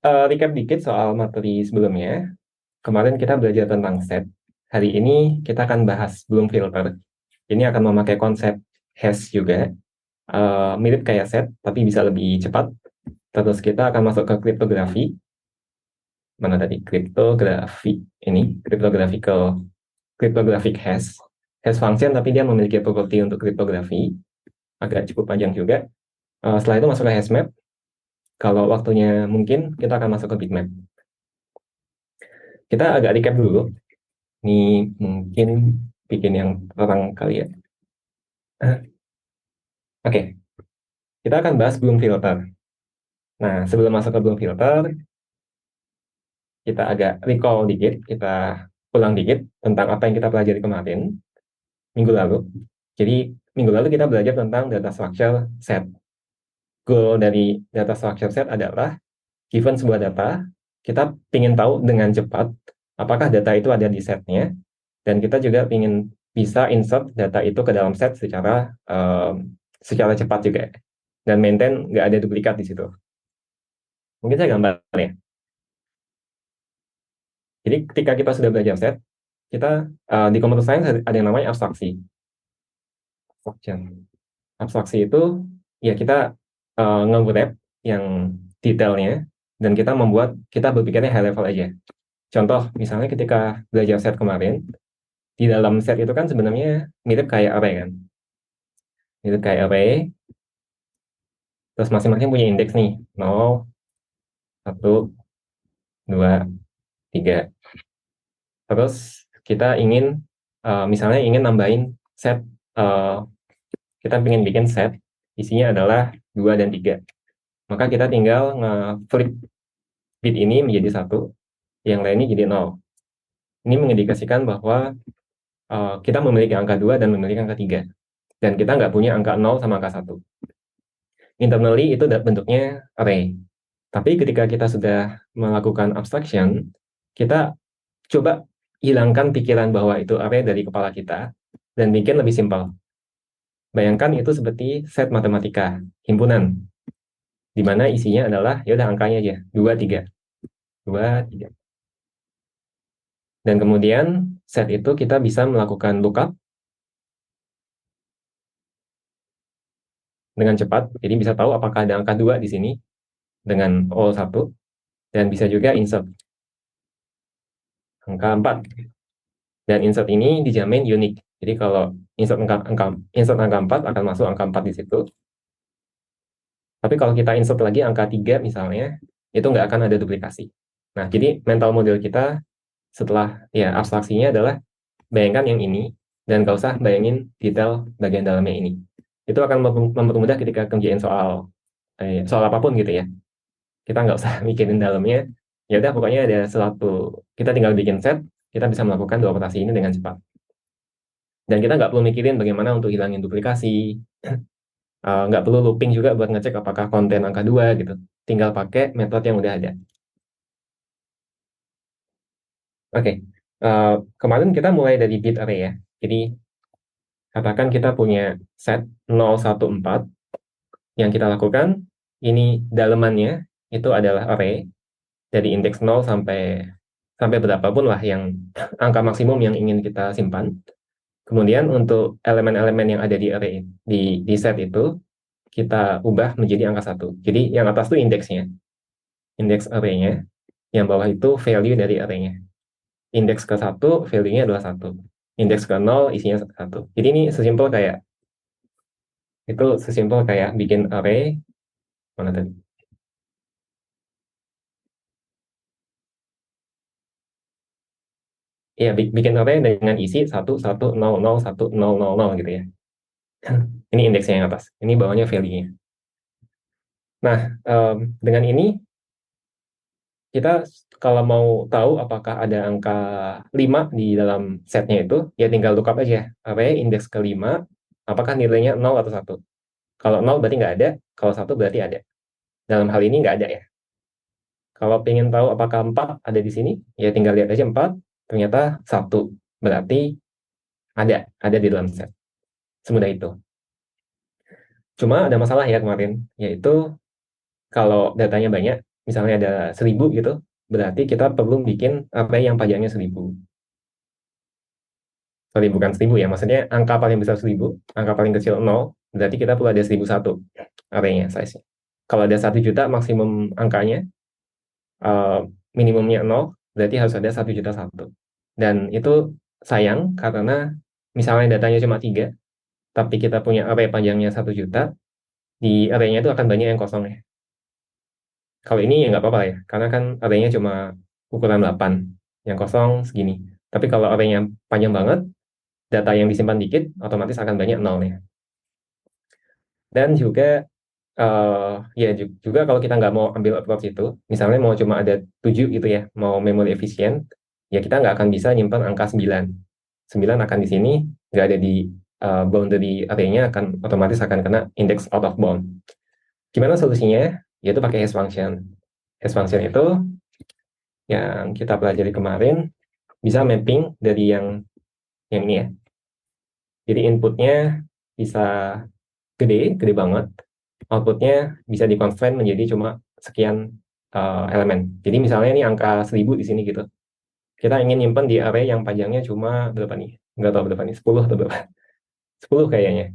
Recap dikit soal materi sebelumnya. Kemarin kita belajar tentang set. Hari ini kita akan bahas Bloom filter. Ini akan memakai konsep hash juga. Mirip kayak set, tapi bisa lebih cepat. Terus kita akan masuk ke kriptografi. Mana tadi? Kriptografi. Ini, cryptographic hash. Hash function, tapi dia memiliki properti untuk kriptografi. Agak cukup panjang juga. Setelah itu masuk ke hash map. Kalau waktunya mungkin, kita akan masuk ke bitmap. Kita agak recap dulu. Ini mungkin bikin yang terang kali ya. Oke, kita akan bahas Bloom filter. Nah, sebelum masuk ke Bloom filter, kita agak recall dikit, kita ulang dikit tentang apa yang kita pelajari kemarin, minggu lalu. Jadi, minggu lalu kita belajar tentang data structure set. Goal dari data structure set adalah, given sebuah data, kita ingin tahu dengan cepat apakah data itu ada di setnya, dan kita juga ingin bisa insert data itu ke dalam set secara cepat juga, dan maintain nggak ada duplikat di situ. Mungkin saya gambar ya. Jadi ketika kita sudah belajar set, kita di computer science ada yang namanya abstraksi. Abstraksi itu ya kita nge-wrap yang detailnya, dan kita berpikirnya high level aja. Contoh, misalnya ketika belajar set kemarin, di dalam set itu kan sebenarnya mirip kayak array kan. Mirip kayak array, terus masing-masing punya indeks nih, 0, 1, 2, 3. Terus kita ingin, misalnya ingin nambahin set, kita ingin bikin set, isinya adalah 2 dan 3. Maka kita tinggal nge-flip bit ini menjadi 1, yang lainnya jadi 0. Ini mengindikasikan bahwa kita memiliki angka 2 dan memiliki angka 3. Dan kita nggak punya angka 0 sama angka 1. Internally itu bentuknya array. Tapi ketika kita sudah melakukan abstraction, kita coba hilangkan pikiran bahwa itu array dari kepala kita, dan bikin lebih simpel. Bayangkan itu seperti set matematika, himpunan, di mana isinya adalah, ya udah angkanya aja, 2, 3. 2, 3. Dan kemudian set itu kita bisa melakukan lookup dengan cepat, jadi bisa tahu apakah ada angka 2 di sini dengan O1, dan bisa juga insert angka 4. Dan insert ini dijamin unik. Jadi kalau insert angka 4 akan masuk angka 4 di situ. Tapi kalau kita insert lagi angka 3 misalnya, itu nggak akan ada duplikasi. Nah, jadi mental model kita setelah ya abstraksinya adalah bayangkan yang ini, dan nggak usah bayangin detail bagian dalamnya ini. Itu akan mempermudah ketika kerjain soal apapun gitu ya. Kita nggak usah mikirin dalamnya. Ya udah, pokoknya ada suatu, kita tinggal bikin set, kita bisa melakukan dua operasi ini dengan cepat. Dan kita nggak perlu mikirin bagaimana untuk hilangin duplikasi, nggak perlu looping juga buat ngecek apakah konten angka 2 gitu. Tinggal pakai metode yang udah ada. Oke, kemarin kita mulai dari bit array ya. Jadi katakan kita punya set 0, 1, 4. Yang kita lakukan, ini dalemannya itu adalah array dari indeks 0 sampai berapapun lah yang angka maksimum yang ingin kita simpan. Kemudian untuk elemen-elemen yang ada di array di set itu kita ubah menjadi angka 1. Jadi yang atas itu indeksnya, indeks array-nya, yang bawah itu value dari array-nya. Indeks ke 1, value-nya adalah 1. Indeks ke 0, isinya 1. Jadi ini sesimpel kayak bikin array, mana tadi? Iya, bikin array dengan isi 1, 1, 0, 0, 1, 0, 0, 0 gitu ya. Ini indeksnya yang atas, ini bawahnya value-nya. Nah, dengan ini kita kalau mau tahu apakah ada angka 5 di dalam setnya itu, ya tinggal lookup aja. Array indeks ke 5, apakah nilainya 0 atau 1. Kalau 0 berarti nggak ada, kalau 1 berarti ada. Dalam hal ini nggak ada ya. Kalau pengen tahu apakah 4 ada di sini, ya tinggal lihat aja 4, ternyata 1. Berarti ada di dalam set. Semudah itu. Cuma ada masalah ya kemarin, yaitu kalau datanya banyak, misalnya ada 1000 gitu, berarti kita perlu bikin array yang panjangnya 1000. Sorry, bukan 1000 ya, maksudnya angka paling besar 1000, angka paling kecil 0, berarti kita perlu ada 1001 arraynya, size-nya. Kalau ada 1 juta maksimum angkanya, minimumnya 0, berarti harus ada 1.000.001. Dan itu sayang karena misalnya datanya cuma 3, tapi kita punya array panjangnya 1 juta, di array-nya itu akan banyak yang kosong ya. Kalau ini ya nggak apa-apa ya, karena kan array-nya cuma ukuran 8, yang kosong segini. Tapi kalau array-nya panjang banget, data yang disimpan dikit, otomatis akan banyak nolnya. Dan juga ya juga kalau kita nggak mau ambil approach itu, misalnya mau cuma ada 7 gitu ya, mau memori efisien, ya kita nggak akan bisa nyimpan angka 9. 9 akan di sini, nggak ada di boundary array-nya, akan otomatis akan kena index out of bound. Gimana solusinya? Yaitu pakai hash function. Hash function itu yang kita pelajari kemarin, bisa mapping dari yang ini ya. Jadi inputnya bisa gede banget, outputnya bisa di-constrain menjadi cuma sekian elemen. Jadi misalnya ini angka 1000 di sini gitu. Kita ingin nyimpan di array yang panjangnya cuma berapa nih? Nggak tahu berapa nih, 10 atau berapa? 10 kayaknya.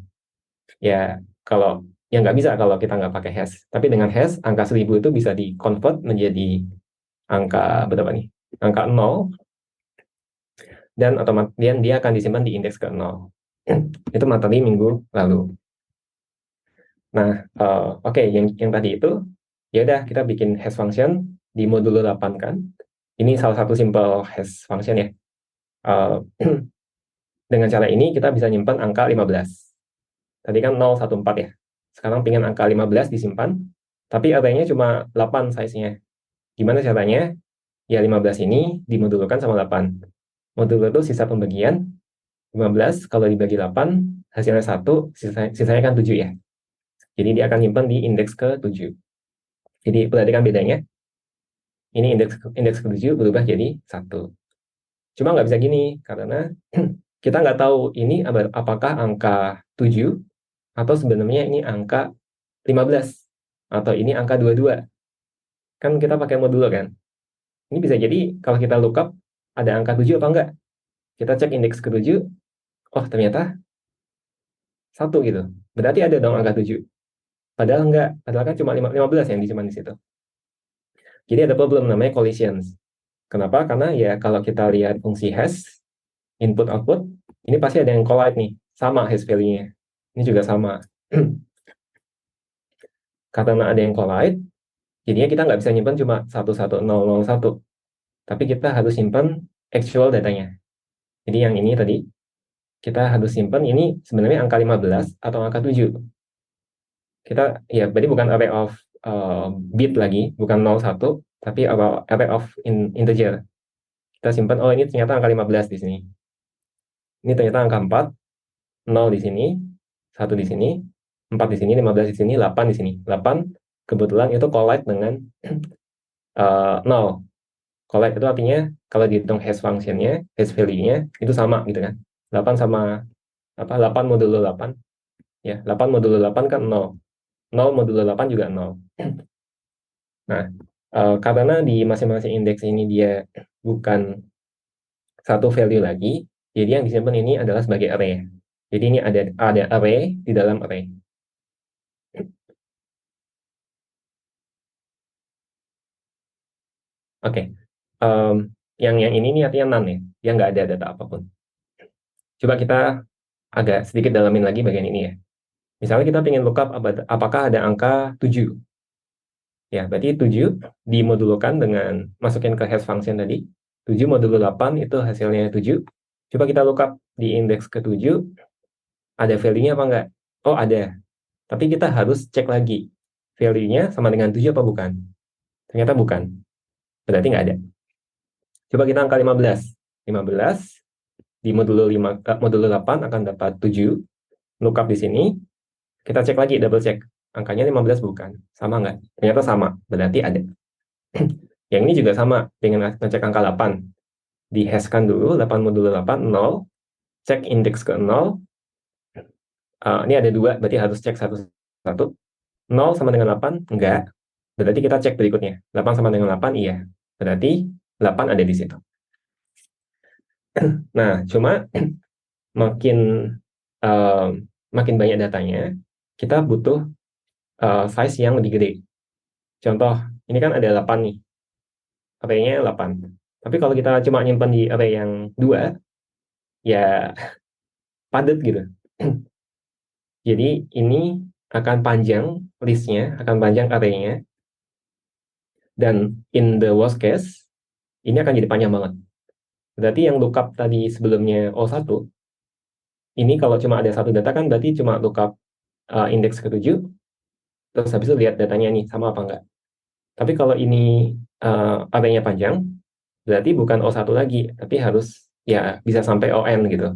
Ya, kalau ya nggak bisa kalau kita nggak pakai hash. Tapi dengan hash, angka 1000 itu bisa di-convert menjadi angka berapa nih? Angka 0, dan otomatis dia akan disimpan di indeks ke 0. Itu materi minggu lalu. Nah, oke, yang tadi itu, ya udah kita bikin hash function di modulo 8 kan. Ini salah satu simple hash function ya. Dengan cara ini kita bisa nyimpan angka 15. Tadi kan 014 ya. Sekarang pengen angka 15 disimpan, tapi array-nya cuma 8 size-nya. Gimana caranya? Ya 15 ini dimodulkan sama 8. Modulo itu sisa pembagian, 15 kalau dibagi 8, hasilnya 1, sisanya kan 7 ya. Jadi dia akan nyimpan di indeks ke-7. Jadi perhatikan bedanya. Ini indeks ke-7 berubah jadi 1. Cuma nggak bisa gini, karena kita nggak tahu ini apakah angka 7, atau sebenarnya ini angka 15, atau ini angka 22. Kan kita pakai modulo kan. Ini bisa jadi kalau kita lookup, ada angka 7 apa enggak. Kita cek indeks ke-7, oh ternyata 1 gitu. Berarti ada dong angka 7. Padahal enggak, padahal kan cuma 15 yang disimpan di situ. Jadi ada problem namanya collisions. Kenapa? Karena ya kalau kita lihat fungsi hash, input output, ini pasti ada yang collide nih, sama hash value-nya. Ini juga sama. Karena ada yang collide, jadinya kita nggak bisa nyimpan cuma 11001, tapi kita harus simpan actual datanya. Jadi yang ini tadi, kita harus simpan ini sebenarnya angka 15 atau angka 7. Kita, ya berarti bukan array of bit lagi, bukan 01, tapi array of integer. Kita simpan, oh ini ternyata angka 15 di sini. Ini ternyata angka 4, 0 di sini, 1 di sini, 4 di sini, 15 di sini, 8 di sini. 8 kebetulan itu collide dengan 0. Collide itu artinya kalau dihitung hash function-nya, hash value-nya itu sama gitu kan. 8 sama 8 modulo 8. Ya, 8 modulo 8 kan 0. 0 modulo 8 juga 0. Nah, karena di masing-masing indeks ini dia bukan satu value lagi, jadi yang disimpan ini adalah sebagai array. Jadi ini ada array di dalam array. Oke, yang ini artinya none ya, yang nggak ada data apapun. Coba kita agak sedikit dalamin lagi bagian ini ya. Misalnya kita ingin lookup apakah ada angka 7. Ya, berarti 7 dimodulkan dengan masukin ke hash function tadi. 7 modulo 8 itu hasilnya 7. Coba kita lookup di indeks ke-7, ada value-nya apa enggak? Oh, ada. Tapi kita harus cek lagi. Value-nya sama dengan 7 apa bukan? Ternyata bukan. Berarti nggak ada. Coba kita angka 15. 15 di modulo 8 akan dapat 7. Lookup di sini. Kita cek lagi, double check. Angkanya 15 bukan? Sama nggak? Ternyata sama. Berarti ada. Yang ini juga sama dengan ngecek angka 8. Di-hash-kan dulu 8 modulo 8, 0. Cek indeks ke 0. Ini ada 2, berarti harus cek satu-satu. 0 sama dengan 8? Enggak. Berarti kita cek berikutnya. 8 sama dengan 8, iya. Berarti 8 ada di situ. Nah, cuma makin uh, makin banyak datanya, kita butuh size yang lebih gede. Contoh, ini kan ada 8 nih. Array-nya 8. Tapi kalau kita cuma nyimpan di array yang 2, ya padat gitu. Jadi ini akan panjang listnya, akan panjang array-nya. Dan in the worst case, ini akan jadi panjang banget. Berarti yang lookup tadi sebelumnya O1, ini kalau cuma ada satu data kan berarti cuma lookup indeks ke-7, terus habis itu lihat datanya nih sama apa enggak. Tapi kalau ini array-nya panjang, berarti bukan O1 lagi, tapi harus ya bisa sampai ON gitu.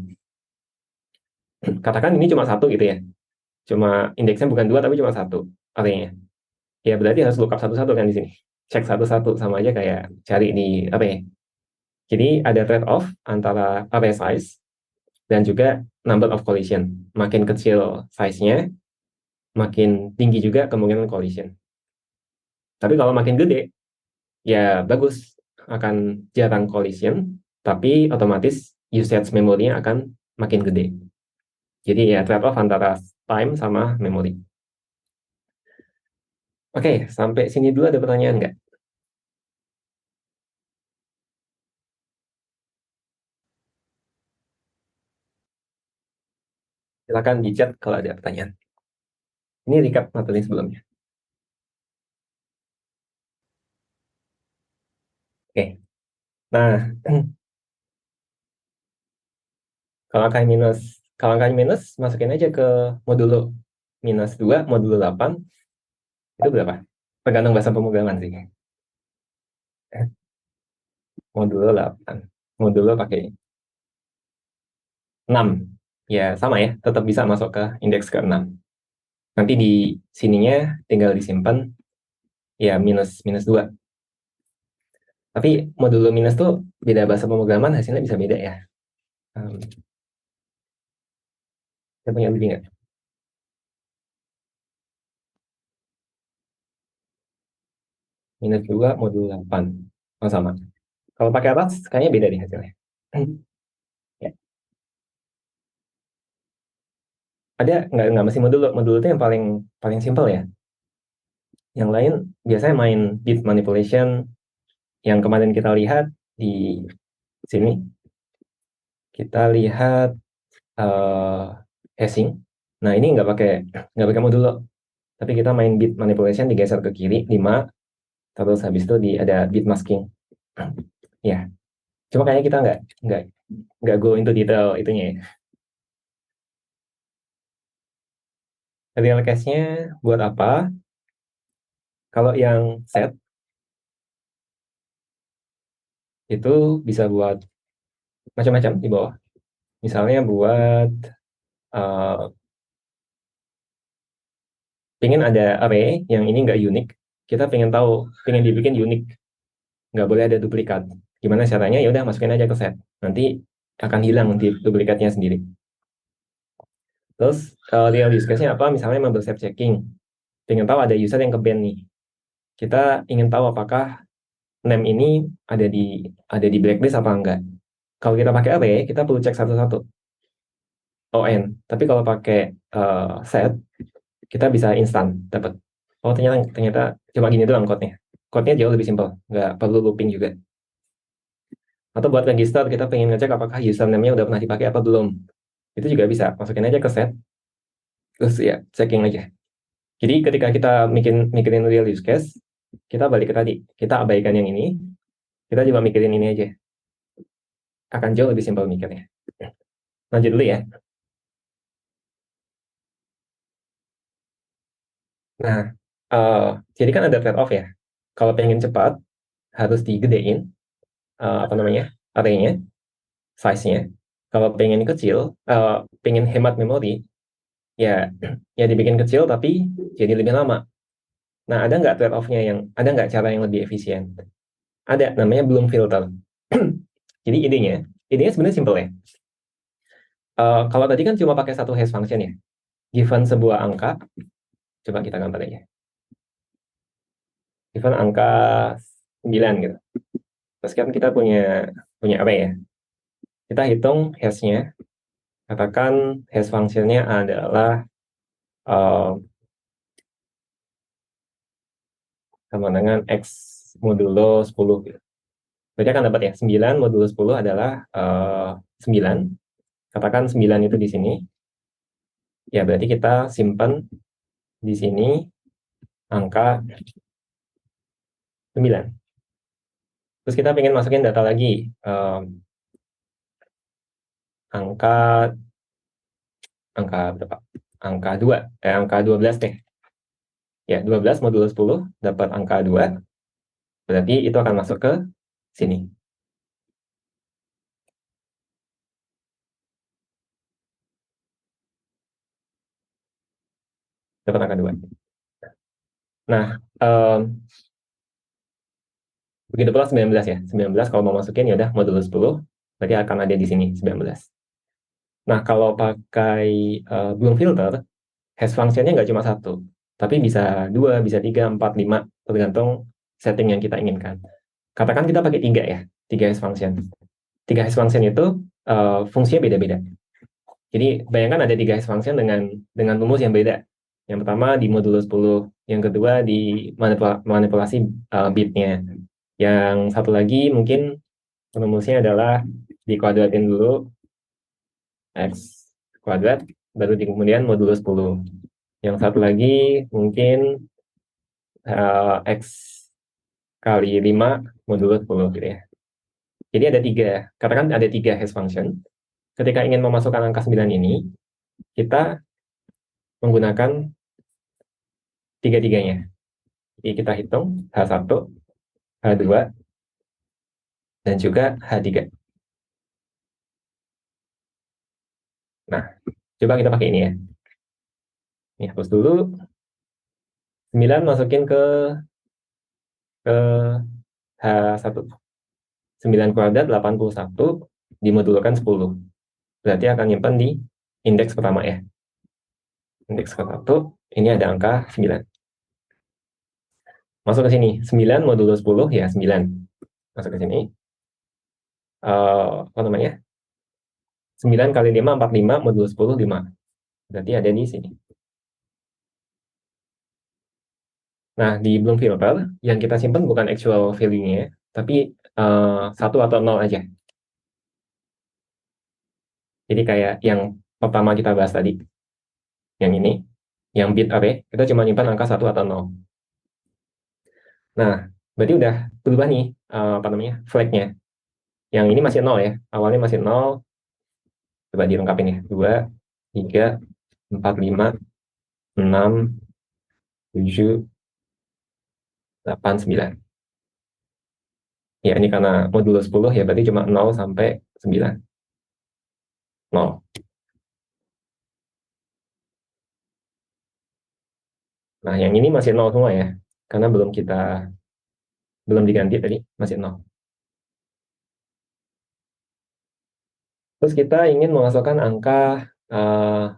Katakan ini cuma satu gitu ya. Cuma indeksnya bukan 2 tapi cuma satu array-nya. Ya berarti harus lookup satu-satu kan di sini. Cek satu-satu sama aja kayak cari di array. Jadi ada trade-off antara array size dan juga number of collision. Makin kecil size-nya, makin tinggi juga kemungkinan collision. Tapi kalau makin gede, ya bagus, akan jarang collision, tapi otomatis usage memorinya akan makin gede. Jadi ya trade-off antara time sama memori. Oke, sampai sini dulu ada pertanyaan nggak? Silakan di chat kalau ada pertanyaan. Ini recap materi sebelumnya. Oke, nah kalau angkanya minus, masukin aja ke modulo -2, modulo 8, itu berapa? Tergantung bahasa pemrograman sih. Modulo 8. Modulo pakai 6. Ya sama ya, tetap bisa masuk ke indeks ke-6. Nanti di sininya tinggal disimpan ya minus minus 2. Tapi modulo minus tuh beda bahasa pemrograman, hasilnya bisa beda ya. Saya punya lebih nggak? -2 modulo 8. Oh, sama. Kalau pakai atas, kayaknya beda nih hasilnya. Ya. Ada nggak mesti modulo. Modulo itu yang paling paling simpel ya. Yang lain biasanya main bit manipulation yang kemarin kita lihat di sini. Kita lihat hashing. Nah ini nggak pakai modulo, tapi kita main bit manipulation digeser ke kiri 5, terus habis itu ada bit masking. Ya, cuma kayaknya kita nggak go into detail itunya ya. Real case-nya buat apa? Kalau yang set itu bisa buat macam-macam di bawah. Misalnya buat uh, pengen ada array yang ini nggak unik, kita pengen dibikin unik, nggak boleh ada duplikat. Gimana caranya? Ya udah masukin aja ke set. Nanti akan hilang di duplikatnya sendiri. Terus real use case-nya apa? Misalnya member self checking. Pengen tahu ada user yang ke-ban nih. Kita ingin tahu apakah name ini ada di blacklist apa enggak. Kalau kita pakai array, kita perlu cek satu-satu. ON. Tapi kalau pakai set, kita bisa instan dapat. Oh ternyata cuma gini doang code-nya. Code-nya jauh lebih simpel, nggak perlu looping juga. Atau buat register, kita pengen ngecek apakah username-nya udah pernah dipakai apa belum. Itu juga bisa, masukin aja ke set, terus ya checking aja. Jadi ketika kita mikirin real use case, kita balik ke tadi, kita abaikan yang ini, kita coba mikirin ini aja. Akan jauh lebih simpel mikirnya. Lanjut dulu ya. Nah, jadi kan ada trade-off ya. Kalau pengen cepat, harus digedein, apa namanya, array-nya, size-nya. Kalau pengen kecil, pengen hemat memori, ya ya dibikin kecil tapi jadi lebih lama. Nah, ada nggak trade-off-nya ada nggak cara yang lebih efisien? Ada, namanya Bloom filter. Jadi idenya sebenarnya simple ya. Kalau tadi kan cuma pakai satu hash function ya. Given sebuah angka, coba kita gambar aja. given angka 9 gitu. Terus kan kita punya array ya. Kita hitung hash-nya. Katakan hash function-nya adalah sama dengan X modulo 10 gitu. Berarti akan dapat ya, 9 modulo 10 adalah 9. Katakan 9 itu di sini. Ya, berarti kita simpan di sini angka 9. Terus kita pengen masukin data lagi. Angka berapa? Angka 2. Angka 12 deh. Ya, 12 modulo 10 dapat angka 2. Berarti itu akan masuk ke sini. Dapat angka 2. Nah, begitu pula 19 ya. 19 kalau mau masukin ya udah modulo 10, berarti akan ada di sini 19. Nah, kalau pakai Bloom filter, hash function-nya nggak cuma satu, tapi bisa 2, bisa 3, 4, 5, tergantung setting yang kita inginkan. Katakan kita pakai 3 ya, 3 hash function. 3 hash function itu fungsinya beda-beda. Jadi bayangkan ada 3 hash function dengan rumus yang beda. Yang pertama di modulo 10, yang kedua di manipulasi bitnya. Yang satu lagi mungkin rumusnya adalah dikuadratin dulu X kuadrat, baru kemudian modulo 10. Yang satu lagi mungkin X kali 5 modulo 10 gitu ya. Jadi ada 3, katakan ada 3 hash function. Ketika ingin memasukkan angka 9 ini, kita menggunakan tiga-tiganya. Jadi kita hitung H1, H2, dan juga H3. Nah, coba kita pakai ini ya. Ini hapus dulu. 9 masukin ke H1. 9 kuadrat 81 dimodulkan 10. Berarti akan nyimpan di indeks pertama ya. Indeks ke-1, ini ada angka 9. Masuk ke sini. 9 modulo 10 ya 9. Masuk ke sini. Apa namanya? 9 kali 5, 45, modulo 10, 5. Berarti ada di sini. Nah, di Bloom filter, yang kita simpan bukan actual value-nya, tapi 1 atau 0 aja. Jadi kayak yang pertama kita bahas tadi. Yang ini, yang bit array, kita cuma nyimpan angka 1 atau 0. Nah, berarti udah berubah nih, apa namanya, flag-nya. Yang ini masih 0 ya, awalnya masih 0. Coba dilengkapin ya, 2, 3, 4, 5, 6, 7, 8, 9. Ya, ini karena modulo 10 ya, berarti cuma 0 sampai 9. 0. Nah, yang ini masih 0 semua ya, karena belum diganti tadi, masih 0. Terus kita ingin memasukkan angka 5.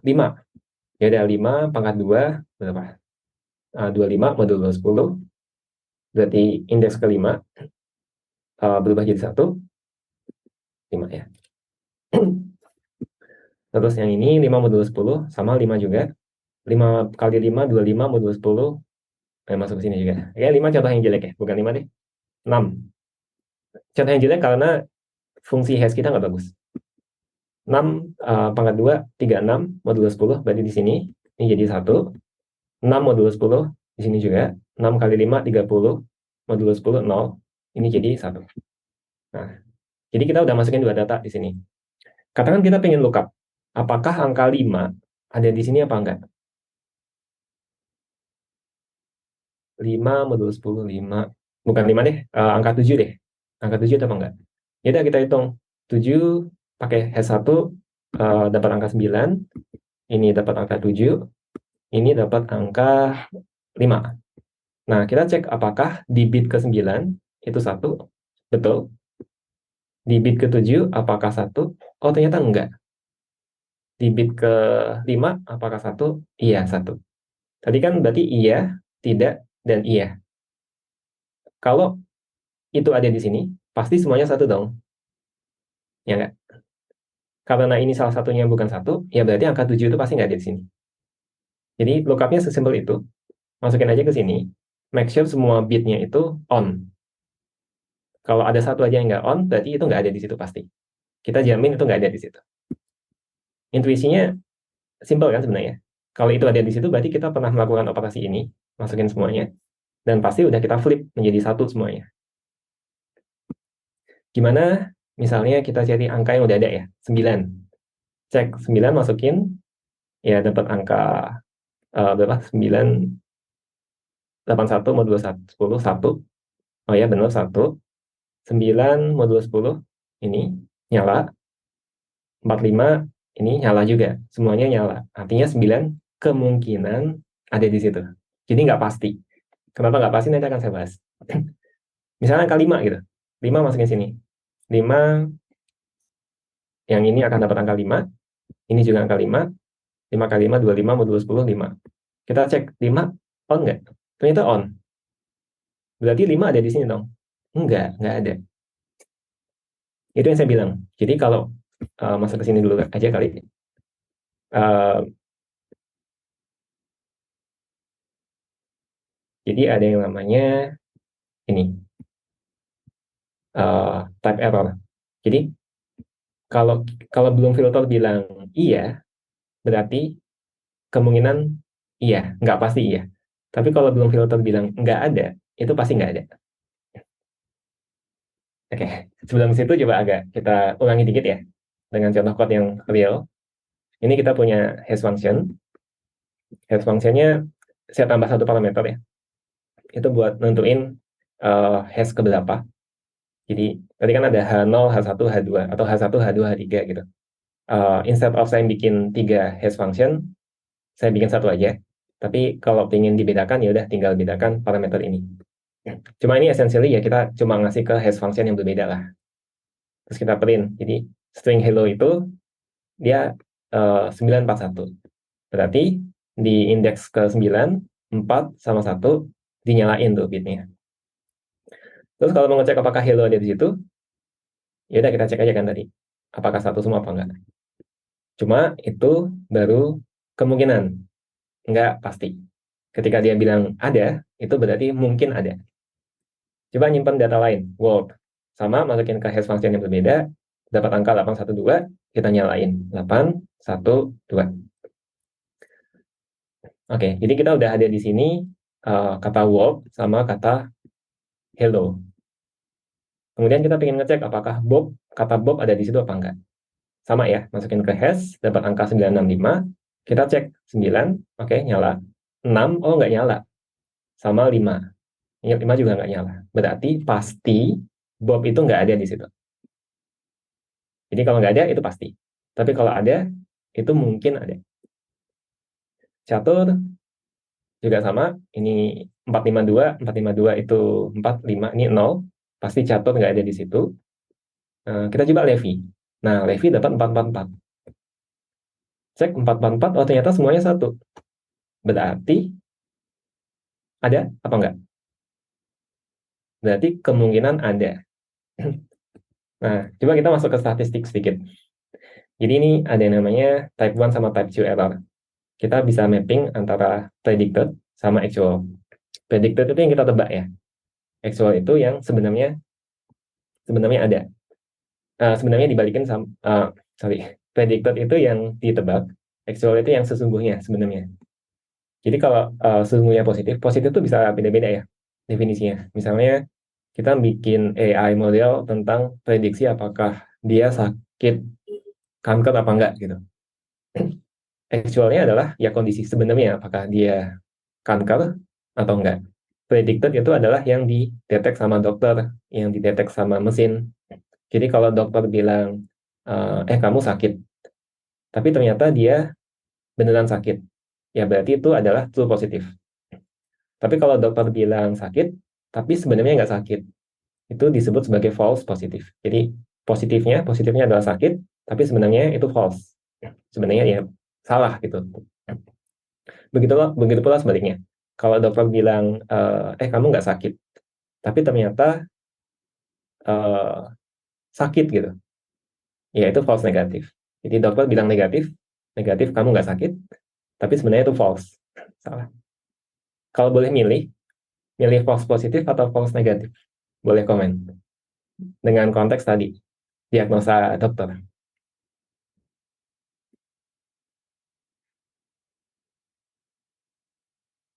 Ya ada 5 pangkat 2, berapa? 25 modulo 10. Berarti indeks kelima berubah jadi 1, 5 ya. Terus yang ini 5 modulo 10, sama 5 juga. 5 kali 5, 25 modulo 10, masuk ke sini juga. Ya, 5 contoh yang jelek ya, bukan 5 deh. 6. Contoh yang jelek karena fungsi hash kita nggak bagus. 6 pangkat 2, 36 modulo 10, berarti di sini, ini jadi 1. 6 modulo 10, di sini juga. 6 kali 5, 30, modulo 10, 0. Ini jadi 1. Nah, jadi kita udah masukin 2 data di sini. Katakan kita pengen lookup, apakah angka 5 ada di sini apa enggak? 5 modulo 10, 5. Bukan 5 deh, angka 7 deh. Angka 7 ada apa enggak? Ya udah kita hitung. 7 pakai hash 1 dapat angka 9. Ini dapat angka 7. Ini dapat angka 5. Nah, kita cek apakah di bit ke-9 itu 1. Betul. Di bit ke-7 apakah 1? Oh, ternyata enggak. Di bit ke-5 apakah 1? Iya, 1. Tadi kan berarti iya, tidak, dan iya. Kalau itu ada di sini, pasti semuanya satu dong. Ya nggak? Karena ini salah satunya bukan satu, ya berarti angka 7 itu pasti nggak ada di sini. Jadi lookupnya sesimpel itu. Masukin aja ke sini. Make sure semua bitnya itu on. Kalau ada satu aja yang nggak on, berarti itu nggak ada di situ pasti. Kita jamin itu nggak ada di situ. Intuisinya simpel kan sebenarnya. Kalau itu ada di situ, berarti kita pernah melakukan operasi ini, masukin semuanya, dan pasti udah kita flip menjadi satu semuanya. Gimana? Misalnya kita cari angka yang udah ada ya, 9. Cek 9, masukin, ya dapat angka berapa? 9, 81 modulo 10, 1. Oh ya, benar, 1. 9 modulo 10, ini nyala. 45, ini nyala juga. Semuanya nyala. Artinya 9 kemungkinan ada di situ. Jadi nggak pasti. Kenapa nggak pasti? Nanti akan saya bahas. Misalnya angka 5 gitu. 5 masukin sini. 5, yang ini akan dapat angka 5. Ini juga angka 5. 5 kali 5, 25, modulo 10, 5. Kita cek 5 on nggak? Ternyata on. Berarti 5 ada di sini dong? Nggak ada. Itu yang saya bilang. Jadi kalau masuk ke sini dulu aja kali. Jadi ada yang namanya ini, type error. Jadi kalau kalau belum filter bilang iya, berarti kemungkinan iya, nggak pasti iya. Tapi kalau belum filter bilang nggak ada, itu pasti nggak ada. Oke, sebelum situ coba agak kita ulangi dikit ya, dengan contoh code yang real. Ini kita punya hash function. Hash functionnya saya tambah satu parameter ya. Itu buat nentuin hash keberapa. Jadi tadi kan ada H0, H1, H2, atau H1, H2, H3 gitu. Instead of saya bikin 3 hash function, saya bikin satu aja. Tapi kalau ingin dibedakan, ya udah tinggal bedakan parameter ini. Cuma ini essentially ya kita cuma ngasih ke hash function yang berbeda lah. Terus kita print. Jadi string hello itu dia 941. Berarti di indeks ke 9, 4 sama 1 dinyalain tuh bitnya. Terus kalau mau ngecek apakah hello ada di situ, ya udah kita cek aja kan tadi. Apakah satu semua apa enggak. Cuma itu baru kemungkinan, enggak pasti. Ketika dia bilang ada, itu berarti mungkin ada. Coba nyimpan data lain, world. Sama, masukin ke hash function yang berbeda, dapat angka 812, kita nyalain 812. Oke, jadi kita udah ada di sini kata world sama kata hello. Kemudian kita ingin ngecek apakah kata Bob ada di situ apa enggak. Sama ya, masukin ke hash, dapat angka 965, kita cek 9, oke, nyala. 6, oh nggak nyala. Sama 5. Ini 5 juga nggak nyala. Berarti pasti Bob itu nggak ada di situ. Jadi kalau nggak ada, itu pasti. Tapi kalau ada, itu mungkin ada. Catur juga sama. Ini 452 itu 45, ini 0. Pasti catur nggak ada di situ. Kita coba Levi. Nah, Levi dapat 444. Cek 444, oh ternyata semuanya satu. Berarti ada apa enggak? Berarti kemungkinan ada. Nah, coba kita masuk ke statistik sedikit. Jadi ini ada yang namanya type 1 sama type 2 error. Kita bisa mapping antara predicted sama actual. Predicted itu yang kita tebak ya. Actual itu yang sebenarnya ada. Sebenarnya dibalikin sama, predicted itu yang ditebak, actual itu yang sesungguhnya sebenarnya. Jadi kalau sesungguhnya positif itu bisa beda-beda ya definisinya. Misalnya kita bikin AI model tentang prediksi apakah dia sakit kanker apa enggak gitu. Actualnya adalah ya kondisi sebenarnya apakah dia kanker atau enggak. Predicted itu adalah yang didetek sama dokter, yang didetek sama mesin. Jadi kalau dokter bilang, kamu sakit, tapi ternyata dia beneran sakit, ya berarti itu adalah true positif. Tapi kalau dokter bilang sakit, tapi sebenarnya nggak sakit, itu disebut sebagai false positif. Jadi positifnya adalah sakit, tapi sebenarnya itu false. Sebenarnya ya salah gitu. Begitu pula sebaliknya. Kalau dokter bilang, kamu nggak sakit, tapi ternyata sakit gitu, ya itu false negatif. Jadi dokter bilang negatif, negatif kamu nggak sakit, tapi sebenarnya itu false, salah. Kalau boleh milih, milih false positif atau false negatif? Boleh komen dengan konteks tadi, diagnosa dokter.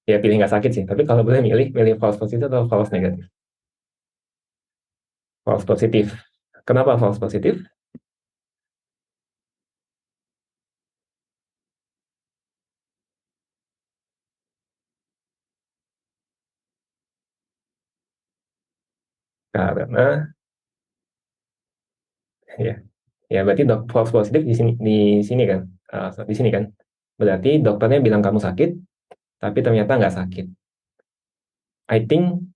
Ya pilih nggak sakit sih, tapi kalau boleh milih, milih false positif atau false negatif? False positif. Kenapa false positif? Karena ya, ya berarti false positif di sini kan. Di sini kan. Berarti dokternya bilang kamu sakit, tapi ternyata nggak sakit. I think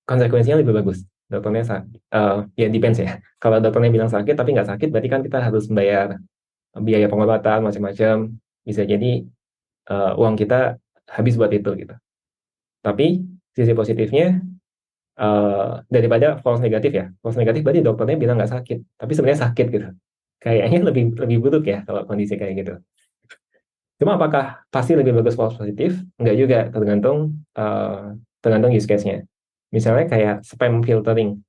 konsekuensinya lebih bagus. Dokternya ya depends ya. Kalau dokternya bilang sakit tapi nggak sakit, berarti kan kita harus membayar biaya pengobatan macam-macam. Bisa jadi uang kita habis buat itu gitu. Tapi sisi positifnya, daripada false negatif ya. False negatif berarti dokternya bilang nggak sakit, tapi sebenarnya sakit gitu. Kayaknya lebih lebih buruk ya kalau kondisi kayak gitu. Cuma apakah pasti lebih bagus false positif? Enggak juga, tergantung use case-nya. Misalnya kayak spam filtering.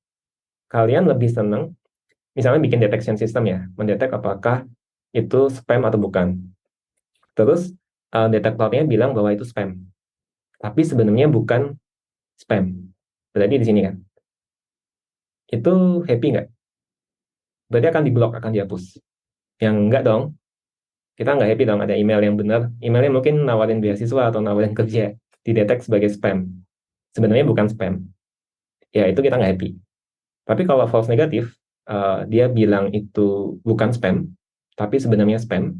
Kalian lebih seneng misalnya bikin detection system ya, mendetek apakah itu spam atau bukan. Terus detektornya bilang bahwa itu spam, tapi sebenarnya bukan spam. Berarti di sini kan, itu happy nggak? Berarti akan diblok, akan dihapus. Yang enggak dong, kita nggak happy dong ada email yang benar. Emailnya mungkin nawarin beasiswa atau nawarin kerja, didetek sebagai spam. Sebenarnya bukan spam. Ya itu kita nggak happy. Tapi kalau false negatif, dia bilang itu bukan spam, tapi sebenarnya spam,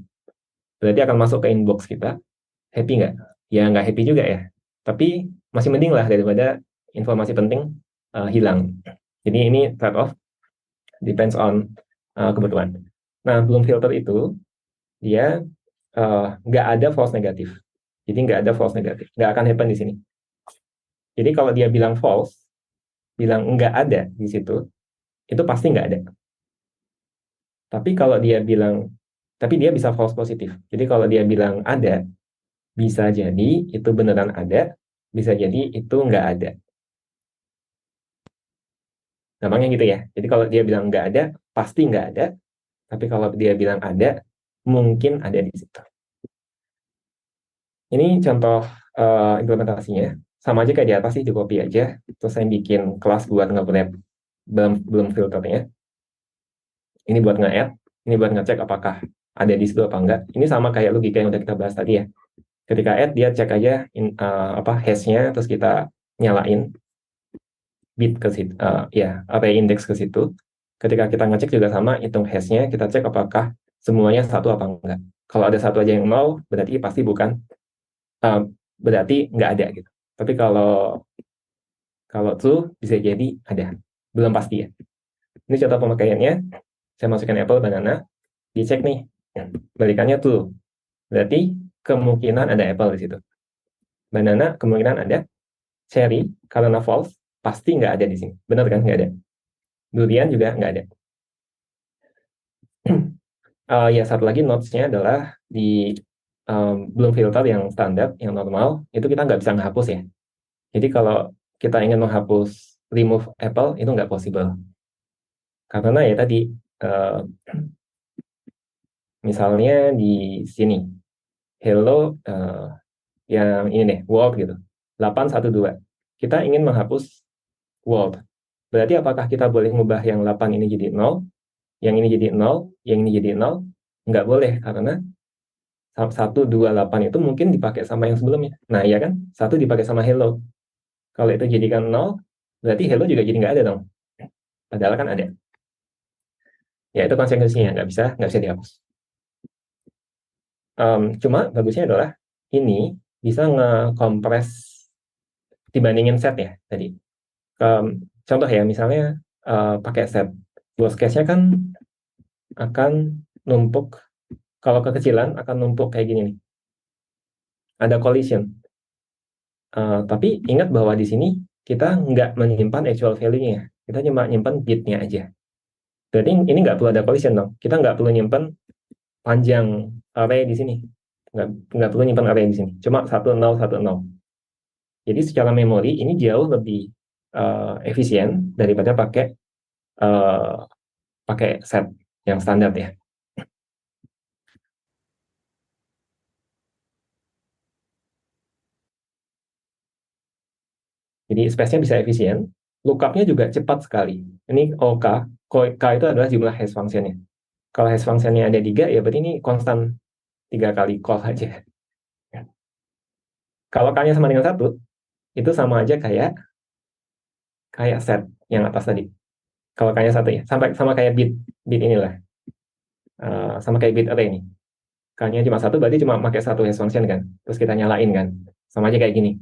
berarti akan masuk ke inbox kita. Happy nggak? Ya nggak happy juga ya. Tapi masih mending lah daripada informasi penting hilang. Jadi ini trade off, depends on kebutuhan. Nah, belum filter itu, dia nggak ada false negatif. Jadi nggak ada false negatif. Nggak akan happen di sini. Jadi kalau dia bilang false, bilang nggak ada di situ, itu pasti nggak ada. Tapi kalau dia bilang, tapi dia bisa false positif. Jadi kalau dia bilang ada, bisa jadi itu beneran ada, bisa jadi itu nggak ada. Gampangnya gitu ya. Jadi kalau dia bilang nggak ada, pasti nggak ada. Tapi kalau dia bilang ada, mungkin ada di situ. Ini contoh implementasinya. Sama aja kayak di atas sih, di copy aja. Terus saya bikin kelas buat nge-grab belum filternya. Ini buat nge-add, ini buat ngecek apakah ada di situ apa enggak. Ini sama kayak logika yang udah kita bahas tadi ya. Ketika add, dia cek aja hash-nya, terus kita nyalain bit ke situ, ya array index ke situ. Ketika kita ngecek juga sama, hitung hash-nya, kita cek apakah semuanya satu apa enggak. Kalau ada satu aja yang nol, berarti pasti bukan, uh, berarti nggak ada gitu. Tapi kalau kalau true bisa jadi ada, belum pasti ya. Ini contoh pemakaiannya, saya masukkan apple, banana, dicek nih, balikannya true. Berarti kemungkinan ada apple di situ. Banana kemungkinan ada, cherry karena false pasti nggak ada di sini. Benar kan? Nggak ada. Durian juga nggak ada. Ya satu lagi notes-nya adalah di belum filter yang standar, yang normal, itu kita nggak bisa menghapus ya. Jadi kalau kita ingin menghapus remove apple, itu nggak possible. Karena ya tadi, uh, misalnya di sini, hello, yang ini deh, world gitu, 812. Kita ingin menghapus world. Berarti apakah kita boleh mengubah yang 8 ini jadi 0, yang ini jadi 0, yang ini jadi 0? Nggak boleh, karena 128 itu mungkin dipakai sama yang sebelumnya. Nah, ya kan? Satu dipakai sama hello. Kalau itu jadikan 0, berarti hello juga jadi nggak ada dong. Padahal kan ada. Ya, itu konsekuensinya. Nggak bisa dihapus. Cuma bagusnya adalah ini bisa nge-compress dibandingin set ya tadi. Contoh ya, misalnya pakai set. Worst case-nya kan akan numpuk, kalau kekecilan akan numpuk kayak gini nih. Ada collision. Tapi ingat bahwa di sini kita nggak menyimpan actual value-nya, kita cuma nyimpan bit-nya aja. Berarti ini nggak perlu ada collision dong. Kita nggak perlu nyimpan panjang array di sini. Nggak perlu nyimpan array di sini. Cuma 1010. Jadi secara memori ini jauh lebih efisien daripada uh, pakai set yang standar ya. Jadi space-nya bisa efisien, lookup-nya juga cepat sekali. Ini OK, K itu adalah jumlah hash function-nya. Kalau hash function-nya ada 3, ya berarti ini konstan 3 kali call aja. Kalau K-nya sama dengan 1, itu sama aja kayak set yang atas tadi. Kalau K-nya 1 ya, sama kayak bit inilah. Sama kayak bit array ini. K-nya cuma 1, berarti cuma pakai 1 hash function kan. Terus kita nyalain kan. Sama aja kayak gini.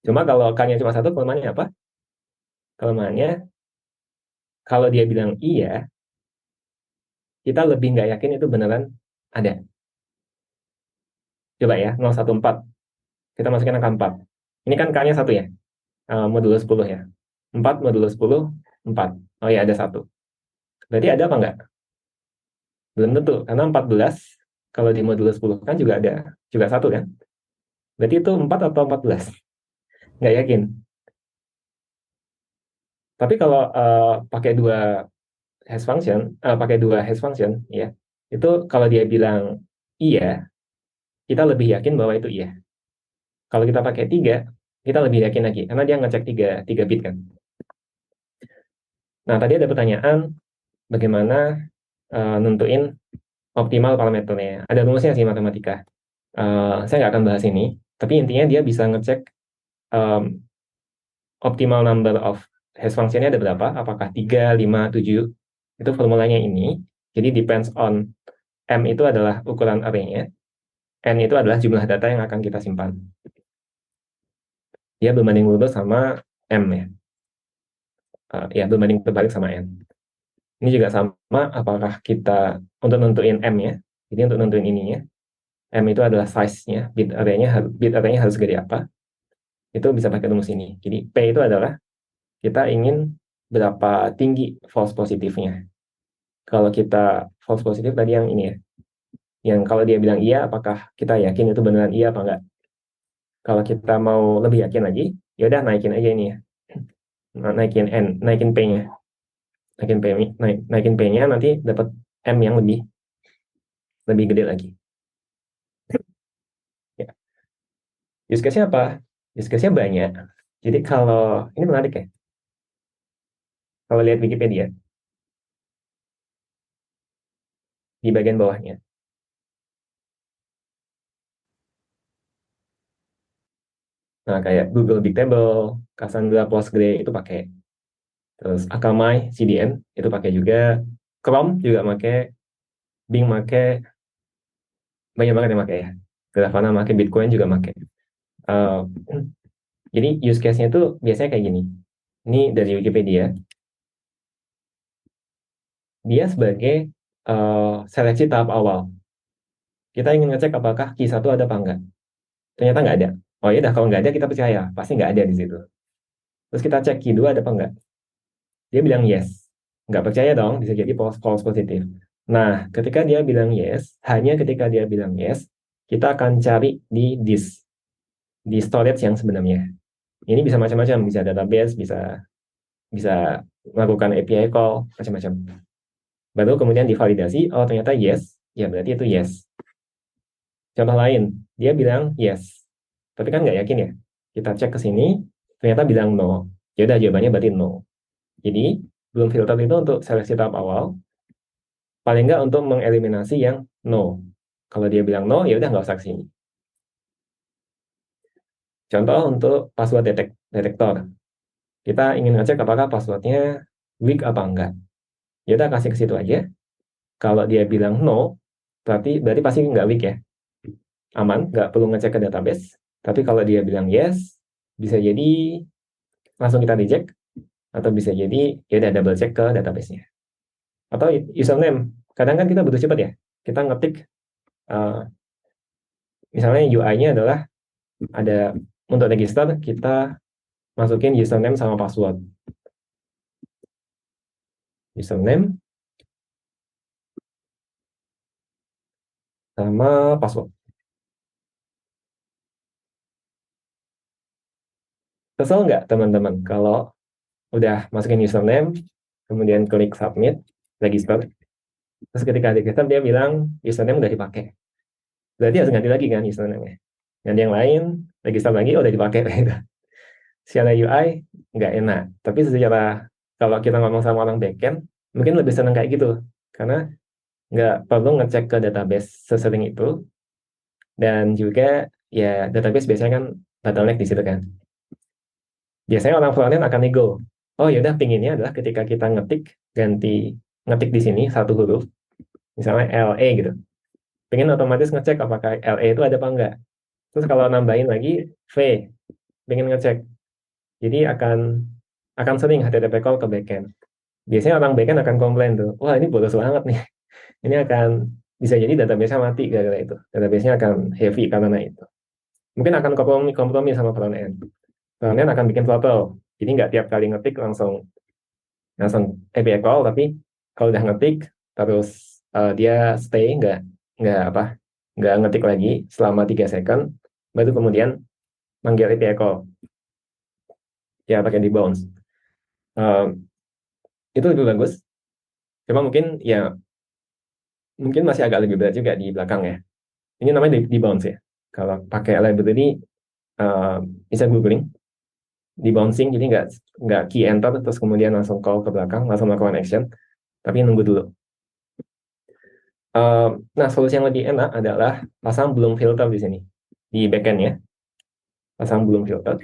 Cuma kalau K-nya cuma 1, kelemahannya apa? Kelemahannya, kalau dia bilang iya, kita lebih nggak yakin itu beneran ada. Coba ya, 014. Kita masukin angka 4. Ini kan K-nya 1 ya, modulo 10 ya. 4 modulo 10, 4. Oh ya, ada 1. Berarti ada apa enggak? Belum tentu, karena 14, kalau di modulo 10 kan juga ada, juga 1 kan? Berarti itu 4 atau 14? Nggak yakin. Tapi kalau pakai pakai dua hash function, ya, itu kalau dia bilang iya, kita lebih yakin bahwa itu iya. Kalau kita pakai 3, kita lebih yakin lagi, karena dia ngecek 3 bit kan. Nah, tadi ada pertanyaan, bagaimana nentuin optimal parameternya. Ada rumusnya sih matematika. Saya nggak akan bahas ini, tapi intinya dia bisa ngecek um, optimal number of hash function-nya ada berapa, apakah 3, 5, 7. Itu formulanya ini. Jadi depends on M itu adalah ukuran array-nya, N itu adalah jumlah data yang akan kita simpan. Dia berbanding lurus sama M ya. Ya, berbanding terbalik sama N. Ini juga sama, apakah kita untuk nentuin M ya. Jadi untuk nentuin ininya, M itu adalah size-nya, bit array-nya harus gede apa. Itu bisa pakai rumus ini. Jadi P itu adalah kita ingin berapa tinggi false positifnya. Kalau kita false positif tadi yang ini ya, yang kalau dia bilang iya, apakah kita yakin itu beneran iya apa enggak? Kalau kita mau lebih yakin lagi, ya udah naikin aja ini ya, naikin P-nya, naikin P-nya nanti dapat M yang lebih gede lagi. Ya. Use case-nya apa? Use case-nya banyak. Jadi kalau ini menarik ya. Kalau lihat Wikipedia di bagian bawahnya. Nah, kayak Google Bigtable, Cassandra Postgre itu pakai. Terus Akamai, CDN itu pakai juga. Chrome juga pakai. Bing pakai. Banyak banget yang pakai ya. Grafana pakai, Bitcoin juga pakai. Jadi use case-nya itu biasanya kayak gini. Ini dari Wikipedia. Dia sebagai seleksi tahap awal. Kita ingin ngecek apakah key 1 ada apa enggak. Ternyata nggak ada. Oh ya udah, kalau nggak ada kita percaya. Pasti nggak ada di situ. Terus kita cek key 2 ada apa enggak. Dia bilang yes. Nggak percaya dong, bisa jadi false positif. Nah, ketika dia bilang yes, hanya ketika dia bilang yes, kita akan cari di storage yang sebenarnya. Ini bisa macam-macam, bisa database, bisa melakukan API call, macam-macam. Baru kemudian divalidasi, oh ternyata yes, ya berarti itu yes. Contoh lain, dia bilang yes, tapi kan nggak yakin ya. Kita cek ke sini, ternyata bilang no. Ya udah, jawabannya berarti no. Jadi belum filter itu untuk seleksi tahap awal, paling nggak untuk mengeliminasi yang no. Kalau dia bilang no, ya udah nggak usah kesini. Contoh untuk password detektor. Kita ingin ngecek apakah passwordnya weak apa enggak. Ya udah kasih ke situ aja. Kalau dia bilang no, berarti pasti nggak weak ya. Aman, nggak perlu ngecek ke database. Tapi kalau dia bilang yes, bisa jadi langsung kita reject, atau bisa jadi ya udah double check ke database-nya. Atau username. Kadang kan kita butuh cepat ya. Kita ngetik misalnya UI-nya adalah ada untuk register kita masukin username sama password. Username sama password. Kesel nggak teman-teman kalau udah masukin username, kemudian klik submit, register, terus ketika register dia bilang username udah dipakai. Berarti harus ganti lagi kan username-nya. Ganti yang lain, register lagi, udah dipakai. Secara UI nggak enak. Tapi secara kalau kita ngomong sama orang backend, mungkin lebih seneng kayak gitu. Karena nggak perlu ngecek ke database sesering itu. Dan juga ya database biasanya kan bottleneck di situ kan. Biasanya orang frontend akan nego. Oh yaudah, pinginnya adalah ketika kita ganti ngetik di sini satu huruf, misalnya LE gitu. Pengen otomatis ngecek apakah LE itu ada apa enggak. Terus kalau nambahin lagi V, pengen ngecek. Jadi akan sering HTTP call ke backend. Biasanya orang backend akan komplain tuh, wah ini boros banget nih. Ini akan bisa jadi database-nya mati gara-gara itu. Database-nya akan heavy karena itu. Mungkin akan kompromi sama front end. Front end akan bikin throttle. Jadi nggak tiap kali ngetik langsung langsung API call, tapi kalau udah ngetik terus dia stay nggak ngetik lagi selama 3 second, baru kemudian manggil API call ya pakai di bounce. Itu lebih bagus. Cuma mungkin masih agak lebih berat juga di belakang ya. Ini namanya di bounce ya. Kalau pakai library uh, bisa googling di bouncing, jadi nggak key enter terus kemudian langsung call ke belakang, langsung melakukan action, tapi nunggu dulu. Nah, solusi yang lebih enak adalah pasang bloom filter di sini di backend ya. Pasang bloom filter.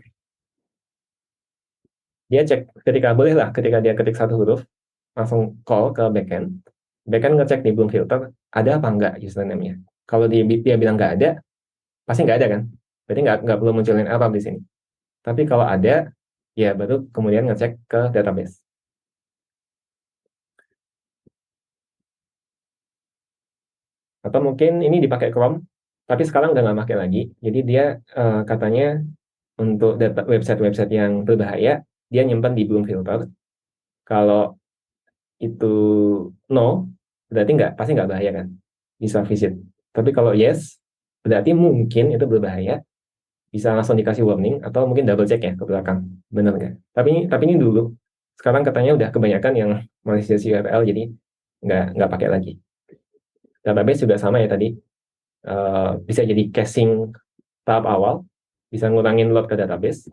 Dia cek ketika dia ketik satu huruf, langsung call ke backend. Backend ngecek di bloom filter ada apa enggak username-nya. Kalau dia bilang nggak ada, pasti nggak ada kan. Berarti nggak perlu munculin error di sini. Tapi kalau ada, ya baru kemudian ngecek ke database. Atau mungkin ini dipakai Chrome, tapi sekarang udah nggak pakai lagi. Jadi dia katanya untuk website-website yang berbahaya, dia nyimpan di Bloom Filter. Kalau itu no, berarti pasti nggak bahaya kan, bisa visit. Tapi kalau yes, berarti mungkin itu berbahaya, bisa langsung dikasih warning atau mungkin double check ya ke belakang, bener nggak? Tapi ini dulu, sekarang katanya udah kebanyakan yang malicious URL, jadi nggak pakai lagi. Database juga sama ya tadi, bisa jadi caching tahap awal, bisa ngurangin load ke database,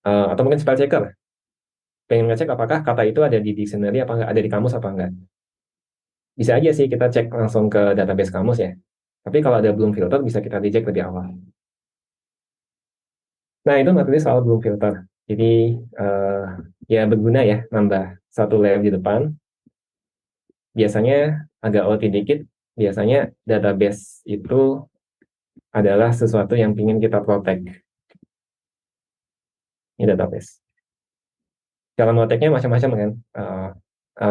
atau mungkin spell checker. Pengen ngecek apakah kata itu ada di dictionary apa enggak, ada di kamus apa enggak. Bisa aja sih kita cek langsung ke database kamus ya. Tapi kalau ada belum filter bisa kita reject lebih awal. Nah, itu materi soal belum filter. Jadi ya berguna ya nambah satu layer di depan. Biasanya agak OT dikit, biasanya database itu adalah sesuatu yang ingin kita protect. Ini database. Cara protectnya macam-macam kan.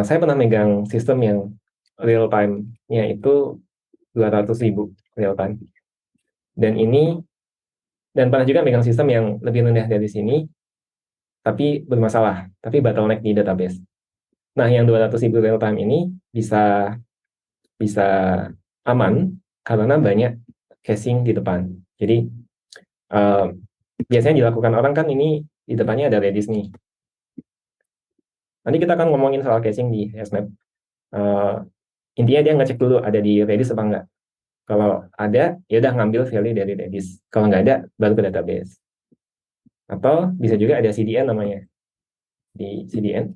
Saya pernah megang sistem yang real time-nya itu 200.000 real time. Dan pernah juga megang sistem yang lebih rendah dari sini, tapi bermasalah, tapi bottleneck di database. Nah, yang 200.000 real time ini bisa bisa aman karena banyak caching di depan. Jadi biasanya dilakukan orang kan ini di depannya ada Redis nih. Nanti kita akan ngomongin soal caching di Hashmap. Intinya dia ngecek dulu ada di Redis apa enggak. Kalau ada, ya udah ngambil value dari Redis. Kalau nggak ada, baru ke database. Atau bisa juga ada CDN namanya. Di CDN.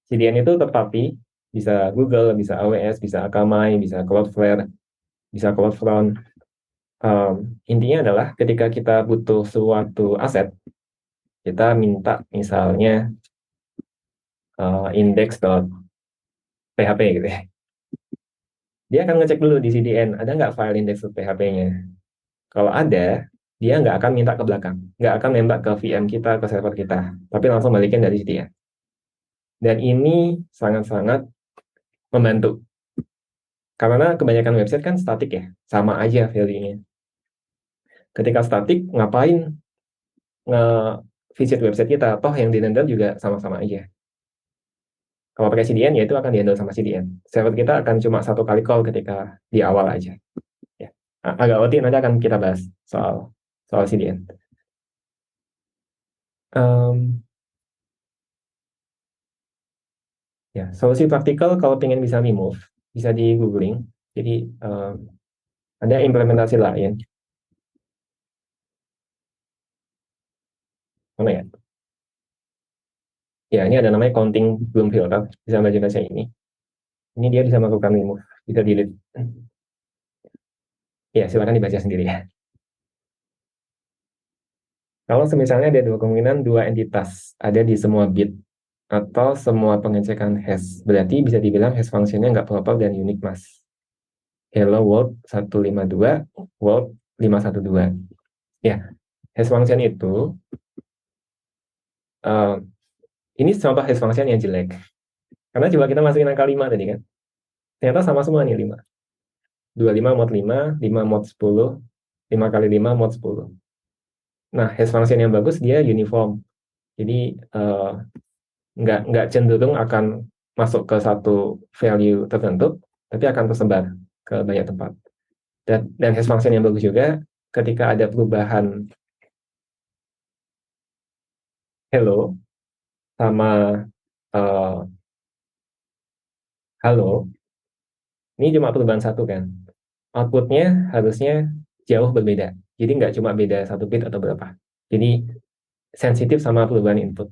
CDN itu third party, bisa Google, bisa AWS, bisa Akamai, bisa Cloudflare, bisa CloudFront. Intinya adalah ketika kita butuh suatu aset, kita minta misalnya index.php gitu ya. Dia akan ngecek dulu di CDN, ada nggak file index.php-nya. Kalau ada, dia nggak akan minta ke belakang, nggak akan nembak ke VM kita, ke server kita, tapi langsung balikin dari CDN. Dan ini sangat-sangat membantu. Karena kebanyakan website kan statik ya, sama aja value-nya. Ketika statik, ngapain nge-visit website kita? Toh yang di-render juga sama-sama aja. Kalau pakai CDN, ya itu akan di-handle sama CDN. Server kita akan cuma satu kali call ketika di awal aja. Ya. Agak OT nanti akan kita bahas soal CDN. Ya, solusi praktikal kalau pengen bisa remove, bisa di googling. Jadi ada implementasi lain. Mana ya? Ya, ini ada namanya counting bloom filter. Bisa baca-baca ini. Ini dia bisa melakukan remove, bisa delete. Ya, silakan dibaca sendiri ya. Kalau misalnya ada dua kemungkinan, dua entitas ada di semua bit atau semua pengecekan hash, berarti bisa dibilang hash functionnya nggak proper dan unik, Mas. Hello world 152, world 512. Ya, hash function itu, uh, ini contoh hash function yang jelek. Karena coba kita masukin angka 5 tadi kan. Ternyata sama semua nih 5. 25 mod 5 mod 10, 5 kali 5 mod 10. Nah, hash function yang bagus dia uniform. Jadi nggak cenderung akan masuk ke satu value tertentu, tapi akan tersebar ke banyak tempat. Dan hash function yang bagus juga, ketika ada perubahan hello sama halo, ini cuma perubahan satu kan. Outputnya harusnya jauh berbeda. Jadi nggak cuma beda satu bit atau berapa. Jadi sensitif sama perubahan input.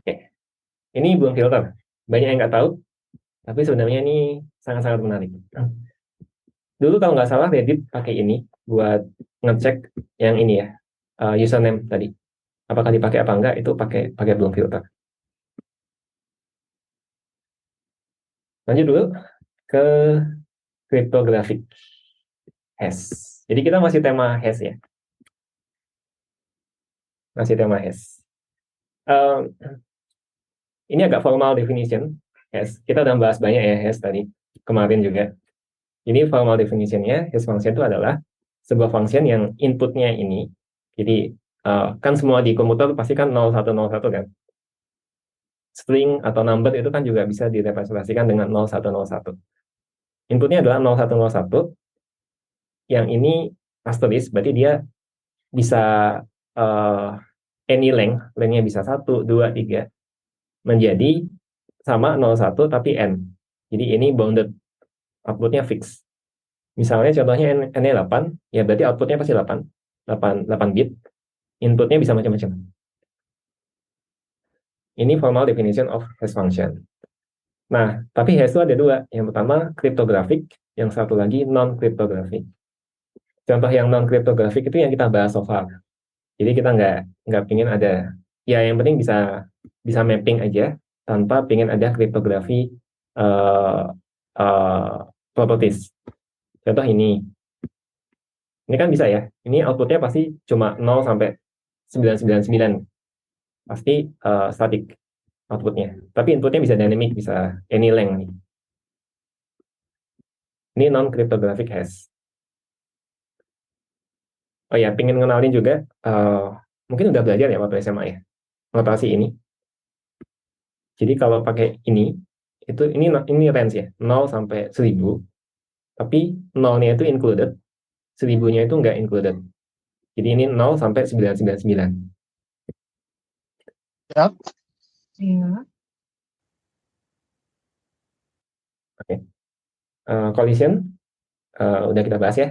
Oke, ini belum filter. Banyak yang nggak tahu, tapi sebenarnya ini sangat-sangat menarik. Dulu kalau nggak salah Reddit pakai ini buat ngecek yang ini ya, username tadi. Apakah dipakai apa enggak, itu pakai pakai belum filter. Lanjut dulu ke cryptographic hash. Jadi kita masih tema hash ya, masih tema hash. Um, ini agak formal definition hash. Kita udah bahas banyak ya hash tadi, kemarin juga. Jadi formal definitionnya hash function itu adalah sebuah function yang inputnya ini. Jadi kan semua di komputer pasti kan 0101 kan. String atau number itu kan juga bisa direpresentasikan dengan 0101. Inputnya adalah 0101, yang ini asterisk, berarti dia bisa uh, any length, lengthnya bisa 1, 2, 3, menjadi sama 01 tapi n. Jadi ini bounded, outputnya fix. Misalnya contohnya n-nya 8, ya berarti outputnya pasti 8, 8 bit, inputnya bisa macam-macam. Ini formal definition of hash function. Nah, tapi hash itu ada dua. Yang pertama cryptographic, yang satu lagi non-cryptographic. Contoh yang non-cryptographic itu yang kita bahas so far. Jadi kita nggak pingin ada, ya yang penting bisa bisa mapping aja tanpa pingin ada kriptografi uh, uh, properties. Contoh ini kan bisa ya. Ini outputnya pasti cuma 0 sampai 999, pasti static outputnya. Tapi inputnya bisa dynamic, bisa any length nih. Ini non cryptographic hash. Oh ya, pingin ngenalin juga, mungkin udah belajar ya waktu SMA ya, notasi ini. Jadi kalau pakai itu ini range ya, 0 sampai 1000, tapi 0-nya itu included, 1000-nya itu nggak included. Jadi ini 0 sampai 999. Yap. Iya. Oke. Collision udah kita bahas ya.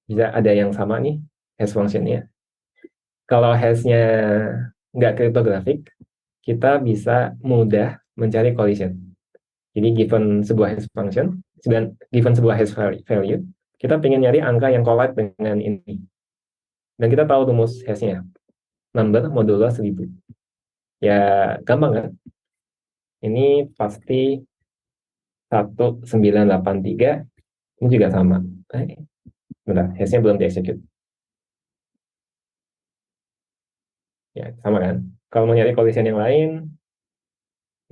Bisa ada yang sama nih hash function-nya. Kalau hash-nya nggak cryptographic, kita bisa mudah mencari collision. Jadi given sebuah hash function, given sebuah hash value, kita pengen nyari angka yang collide dengan ini. Dan kita tahu rumus hash-nya, number modulo 1000. Ya gampang kan? Ini pasti 1983, ini juga sama. Bentar, hash-nya belum di-execute. Ya, sama kan? Kalau mau nyari collision yang lain,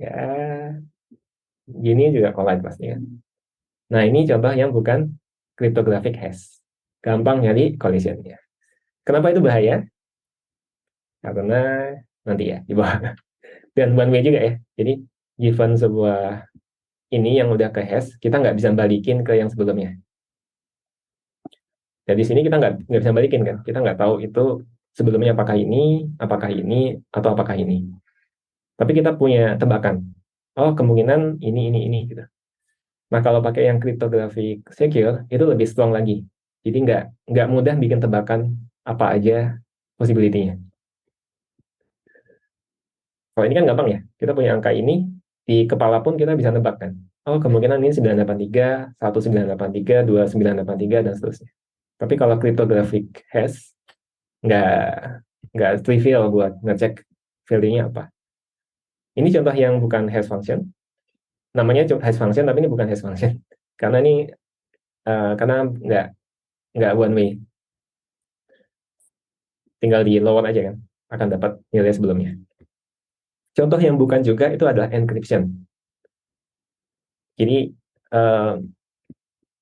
ya gini juga collide pasti kan. Nah, ini contoh yang bukan cryptographic hash. Gampang nyari collision-nya. Kenapa itu bahaya? Karena nanti ya di bawah. Dan one way juga ya. Jadi given sebuah ini yang udah ke hash, kita nggak bisa balikin ke yang sebelumnya. Jadi di sini kita nggak bisa balikin kan. Kita nggak tahu itu sebelumnya apakah ini, atau apakah ini. Tapi kita punya tebakan. Oh, kemungkinan ini gitu. Nah, kalau pakai yang cryptographic secure, itu lebih strong lagi. Jadi nggak mudah bikin tebakan apa aja possibility-nya. Kalau ini kan gampang ya. Kita punya angka ini, di kepala pun kita bisa nebak kan. Oh, kemungkinan ini 983, 1983, 2983, dan seterusnya. Tapi kalau cryptographic hash, nggak nggak trivial buat ngecek value-nya apa. Ini contoh yang bukan hash function. Namanya hash function, tapi ini bukan hash function. Karena ini karena nggak one way. Tinggal di lower aja kan, akan dapat nilai sebelumnya. Contoh yang bukan juga itu adalah encryption. Jadi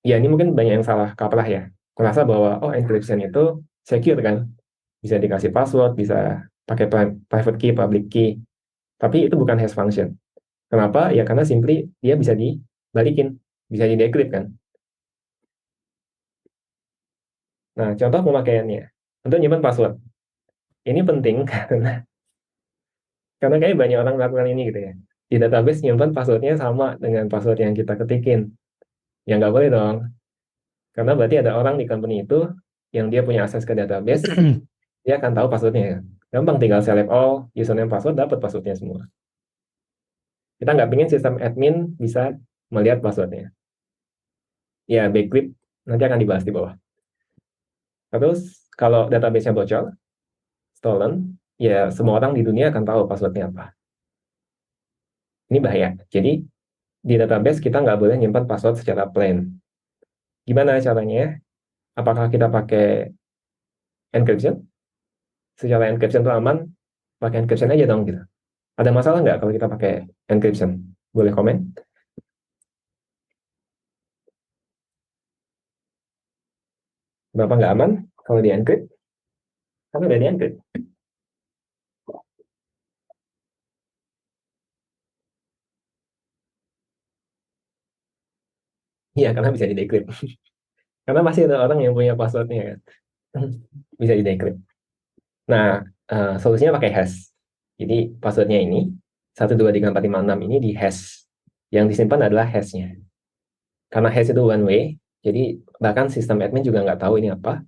ya ini mungkin banyak yang salah kaprah ya. Merasa bahwa oh encryption itu secure kan, bisa dikasih password, bisa pakai private key, public key. Tapi itu bukan hash function. Kenapa? Ya karena simply dia bisa dibalikin, bisa di decrypt kan. Nah, contoh pemakaiannya untuk nyimpan password. Ini penting karena kayak banyak orang melakukan ini gitu ya. Di database nyimpan passwordnya sama dengan password yang kita ketikin. Ya nggak boleh dong. Karena berarti ada orang di company itu yang dia punya akses ke database, dia akan tahu passwordnya. Gampang, tinggal select all, username password, dapat passwordnya semua. Kita nggak ingin sistem admin bisa melihat passwordnya. Ya, backup nanti akan dibahas di bawah. Terus, kalau database-nya bocor, stolen, ya semua orang di dunia akan tahu passwordnya apa. Ini bahaya. Jadi, di database kita nggak boleh nyimpan password secara plain. Gimana caranya? Apakah kita pakai encryption? Secara encryption itu aman, pakai encryption aja dong gitu. Ada masalah nggak kalau kita pakai encryption? Boleh komen? Kenapa nggak aman kalau di encrypt? Karena udah di encrypt. Iya, karena bisa di decrypt. Karena masih ada orang yang punya passwordnya kan. Bisa di decrypt. Nah, solusinya pakai hash. Jadi passwordnya ini 1234566 ini di hash. Yang disimpan adalah hashnya. Karena hash itu one way, jadi bahkan sistem admin juga nggak tahu ini apa.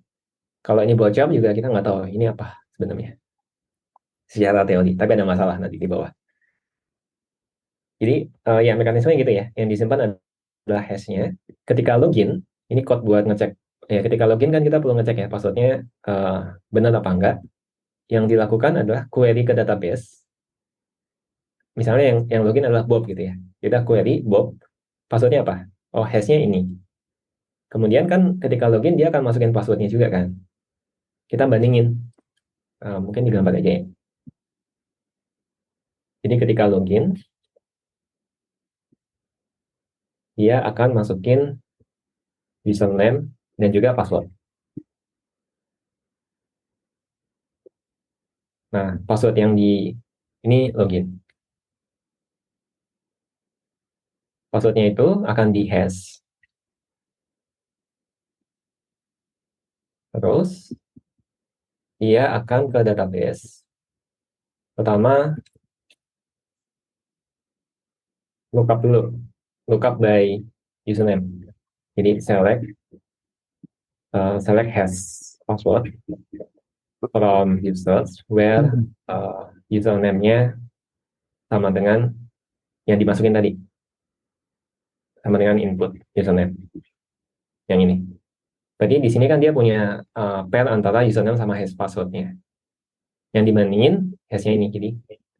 Kalau ini bocor juga kita nggak tahu ini apa sebenarnya. Secara teori, tapi ada masalah nanti di bawah. Jadi ya mekanismenya gitu ya. Yang disimpan adalah hashnya. Ketika login, ini code buat ngecek. Ya, ketika login kan kita perlu ngecek ya passwordnya benar apa enggak. Yang dilakukan adalah query ke database. Misalnya yang login adalah Bob gitu ya. Kita query Bob, passwordnya apa? Oh, hashnya ini. Kemudian kan ketika login dia akan masukin passwordnya juga kan. Kita bandingin. Mungkin digambar aja ya. Jadi ketika login, dia akan masukin username dan juga password. Nah, password yang ini login. Passwordnya itu akan di hash. Terus, dia akan ke database. Pertama, lookup dulu. Lookup by username. Jadi, select hash password from users where username-nya sama dengan yang dimasukin tadi. Sama dengan input username. Yang ini. Berarti di sini kan dia punya pair antara username sama hash passwordnya. Yang dibandingin hash-nya ini. Jadi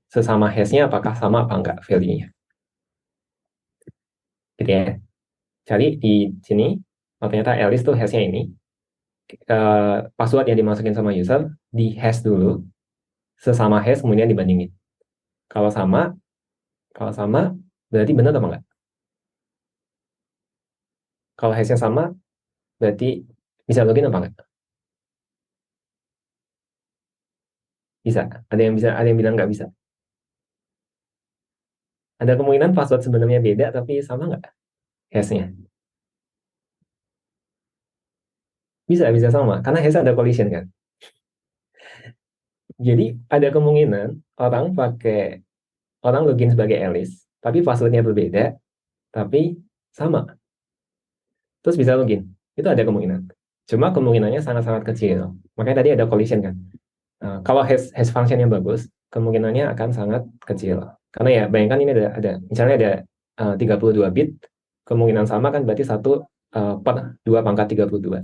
sesama hash-nya apakah sama apa enggak value-nya. Gitu ya. Cari di sini, oh, ternyata Alice tuh hash-nya ini. Password yang dimasukin sama user di hash dulu. Sesama hash kemudian dibandingin. Kalau sama berarti benar apa enggak? Kalau hash-nya sama, berarti bisa login apa enggak? Bisa. Ada yang bilang nggak bisa. Ada kemungkinan password sebenarnya beda, tapi sama nggak hash-nya? Bisa sama. Karena hash ada collision kan. Jadi ada kemungkinan orang login sebagai Alice, tapi passwordnya berbeda, tapi sama. Terus bisa login. Itu ada kemungkinan. Cuma kemungkinannya sangat-sangat kecil. Makanya tadi ada collision kan. Kalau hash function yang bagus, kemungkinannya akan sangat kecil. Karena ya bayangkan ini ada misalnya ada 32 bit, kemungkinan sama kan berarti 1/2 pangkat 32.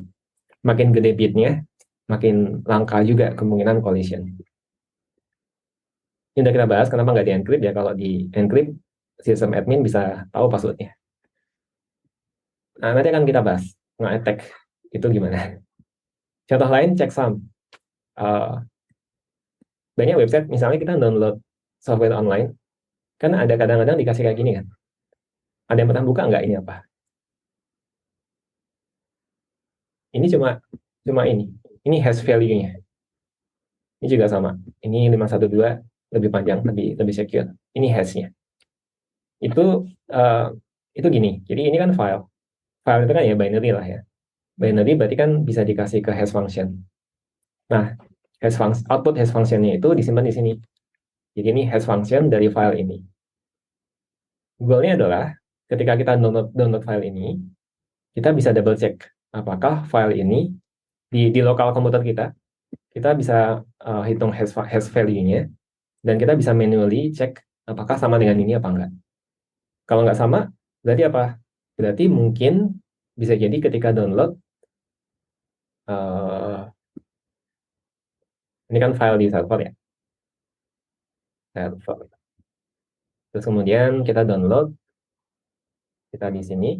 Makin gede bitnya, makin langka juga kemungkinan collision. Ini udah kita bahas kenapa nggak di encrypt ya. Kalau di encrypt, sistem admin bisa tahu passwordnya. Nah, nanti akan kita bahas nge-attack itu gimana. Contoh lain, checksum. Banyak website, misalnya kita download software online, kan ada kadang-kadang dikasih kayak gini kan. Ada yang pernah buka nggak ini apa? Ini cuma ini. Ini hash value-nya. Ini juga sama. Ini 512 lebih panjang, lebih secure. Ini hash-nya. Itu uh, itu gini. Jadi ini kan file. File itu kan ya binary lah ya. Binary berarti kan bisa dikasih ke hash function. Nah, output hash function-nya itu disimpan di sini. Jadi ini hash function dari file ini. Goal-nya adalah ketika kita download file ini, kita bisa double check apakah file ini di lokal komputer kita bisa hitung hash value-nya, dan kita bisa manually cek apakah sama dengan ini apa enggak. Kalau nggak sama, berarti apa? Berarti mungkin bisa jadi ketika download, ini kan file di server ya, server. Terus kemudian kita download, kita di sini,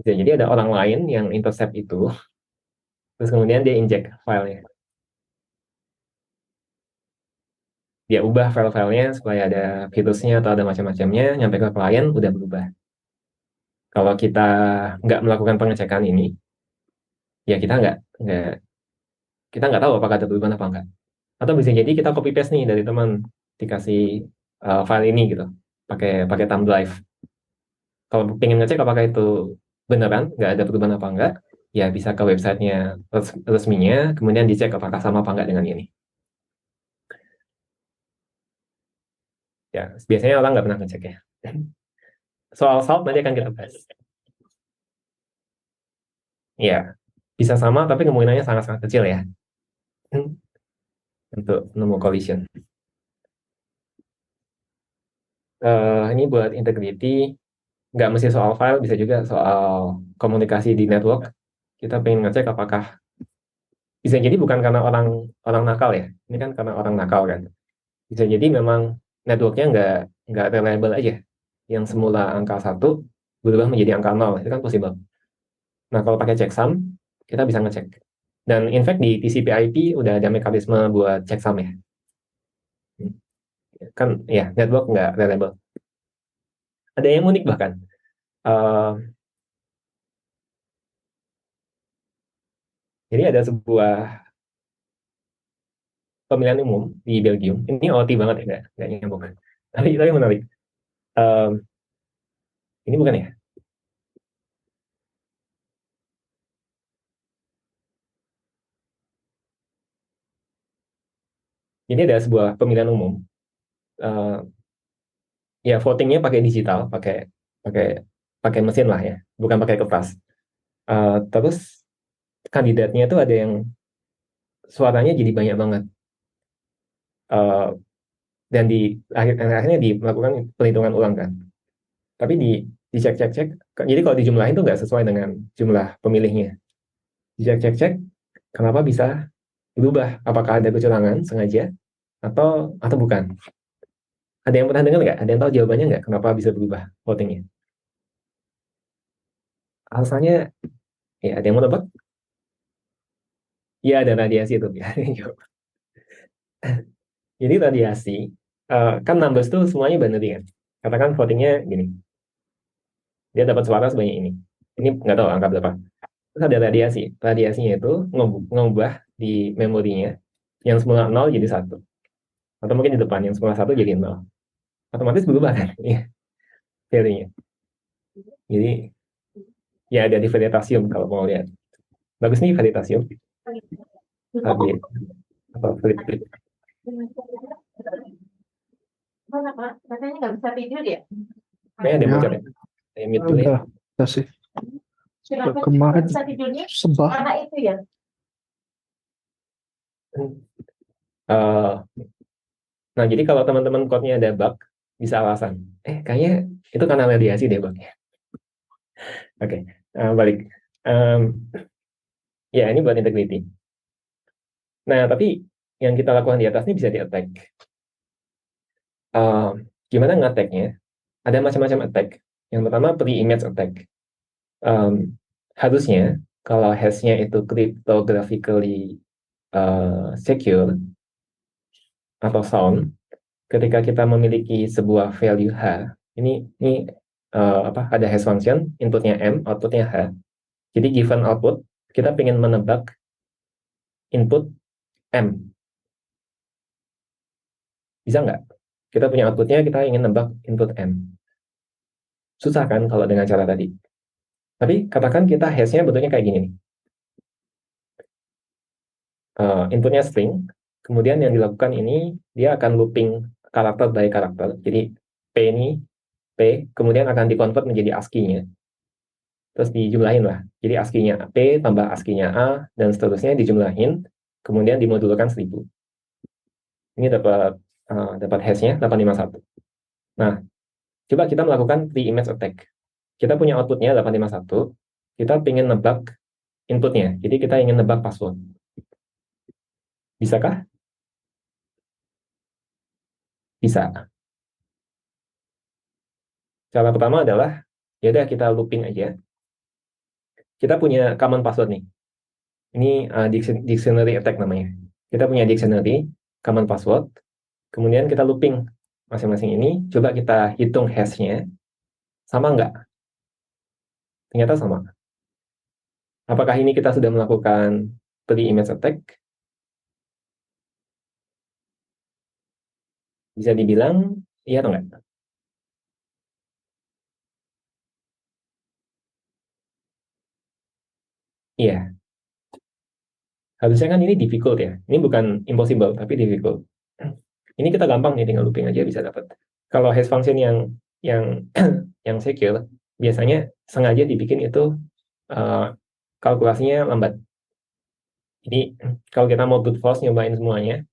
jadi ada orang lain yang intercept itu, terus kemudian dia inject filenya. Dia ubah file-filenya supaya ada virusnya atau ada macam-macamnya, nyampe ke klien udah berubah. Kalau kita nggak melakukan pengecekan ini, ya kita nggak tahu apakah ada perubahan apa enggak. Atau bisa jadi kita copy paste nih dari teman, dikasih file ini gitu, pakai pakai thumb drive. Kalau pengen ngecek apakah itu beneran nggak ada perubahan apa enggak, ya bisa ke websitenya resminya, kemudian dicek apakah sama apa enggak dengan ini. Ya, biasanya orang nggak pernah ngecek ya. Soal salt nanti akan kita bahas. Ya, bisa sama tapi kemungkinannya sangat-sangat kecil ya untuk nemu collision. Ini buat integrity, nggak mesti soal file, bisa juga soal komunikasi di network. Kita pengen ngecek apakah bisa jadi bukan karena orang nakal ya. Ini kan karena orang nakal kan. Bisa jadi memang networknya nggak reliable aja. Yang semula angka 1 berubah menjadi angka 0. Itu kan possible. Nah, kalau pakai checksum, kita bisa ngecek. Dan in fact di TCP/IP udah ada mekanisme buat checksum ya. Kan ya, network nggak reliable. Ada yang unik bahkan. Jadi ada sebuah pemilihan umum di Belgium. Ini OT banget ya, nggak nyambung. Tapi menarik. Um, ini bukan ya? Ini ada sebuah pemilihan umum. Uh, ya votingnya pakai digital, pakai pakai pakai mesin lah ya, bukan pakai kertas. Terus kandidatnya itu ada yang suaranya jadi banyak banget. Uh, dan akhirnya melakukan perhitungan ulang kan. Tapi dicek-cek-cek. Jadi kalau dijumlahin itu nggak sesuai dengan jumlah pemilihnya. Dicek-cek-cek, kenapa bisa berubah? Apakah ada kecurangan sengaja atau bukan? Ada yang pernah dengar nggak? Ada yang tahu jawabannya nggak? Kenapa bisa berubah votingnya? Alasannya, ya ada yang mau tebak? Ya ada radiasi itu. Ya, Jadi radiasi, kan numbers tuh semuanya binary kan. Katakan votingnya gini, dia dapat suara sebanyak ini. Ini nggak tahu angka berapa. Terus ada radiasi. Radiasinya itu ngubah di memorinya yang semula 0 jadi 1. Atau mungkin di depan yang semula 1 jadi 0. Otomatis berubah kan? Iya, teorinya. Jadi ya ada di veritasium kalau mau lihat. Bagus nih veritasium. Habis apa flip flip. Katanya nggak bisa tidur ya? Kayaknya ada yang Ya, bocor ya. Saya mute dulu ya. udah sih. Kenapa Kemarin bisa tidurnya? sebah. Karena itu ya. Eh, nah, jadi kalau teman-teman code-nya ada bug, bisa alasan. Kayaknya itu karena radiasi deh bugnya. Oke, balik. Ya, ini buat integrity. Nah, tapi yang kita lakukan di atas ini bisa di-attack. Gimana nge-attack-nya? Ada macam-macam attack. Yang pertama, pre-image attack. Harusnya, kalau hash-nya itu cryptographically secure atau sound, ketika kita memiliki sebuah value H, ini ada hash function, inputnya M, outputnya H. Jadi given output, kita ingin menebak input M. Bisa nggak? Kita punya outputnya, kita ingin nebak input M. Susah kan kalau dengan cara tadi. Tapi katakan kita hash-nya bentuknya kayak gini nih. Inputnya string, kemudian yang dilakukan ini, dia akan looping karakter by karakter. Jadi P ini, P, kemudian akan di-convert menjadi ASCII-nya. Terus dijumlahin lah. Jadi ASCII-nya P tambah ASCII-nya A, dan seterusnya dijumlahin, kemudian dimodulkan 1000. Ini dapat hash-nya 851. Nah, coba kita melakukan pre-image attack. Kita punya outputnya 851, kita ingin nebak inputnya. Jadi kita ingin nebak password. Bisakah? Bisa. Cara pertama adalah, ya udah kita looping aja. Kita punya common password nih. Ini dictionary attack namanya. Kita punya dictionary, common password, kemudian kita looping masing-masing ini, coba kita hitung hash-nya, sama nggak? Ternyata sama. Apakah ini kita sudah melakukan pre-image attack? Bisa dibilang iya atau enggak? Iya. Harusnya kan ini difficult ya. Ini bukan impossible, tapi difficult. Ini kita gampang nih, tinggal looping aja bisa dapat. Kalau hash function yang yang secure, biasanya sengaja dibikin itu kalkulasinya lambat. Jadi kalau kita mau brute force nyobain semuanya,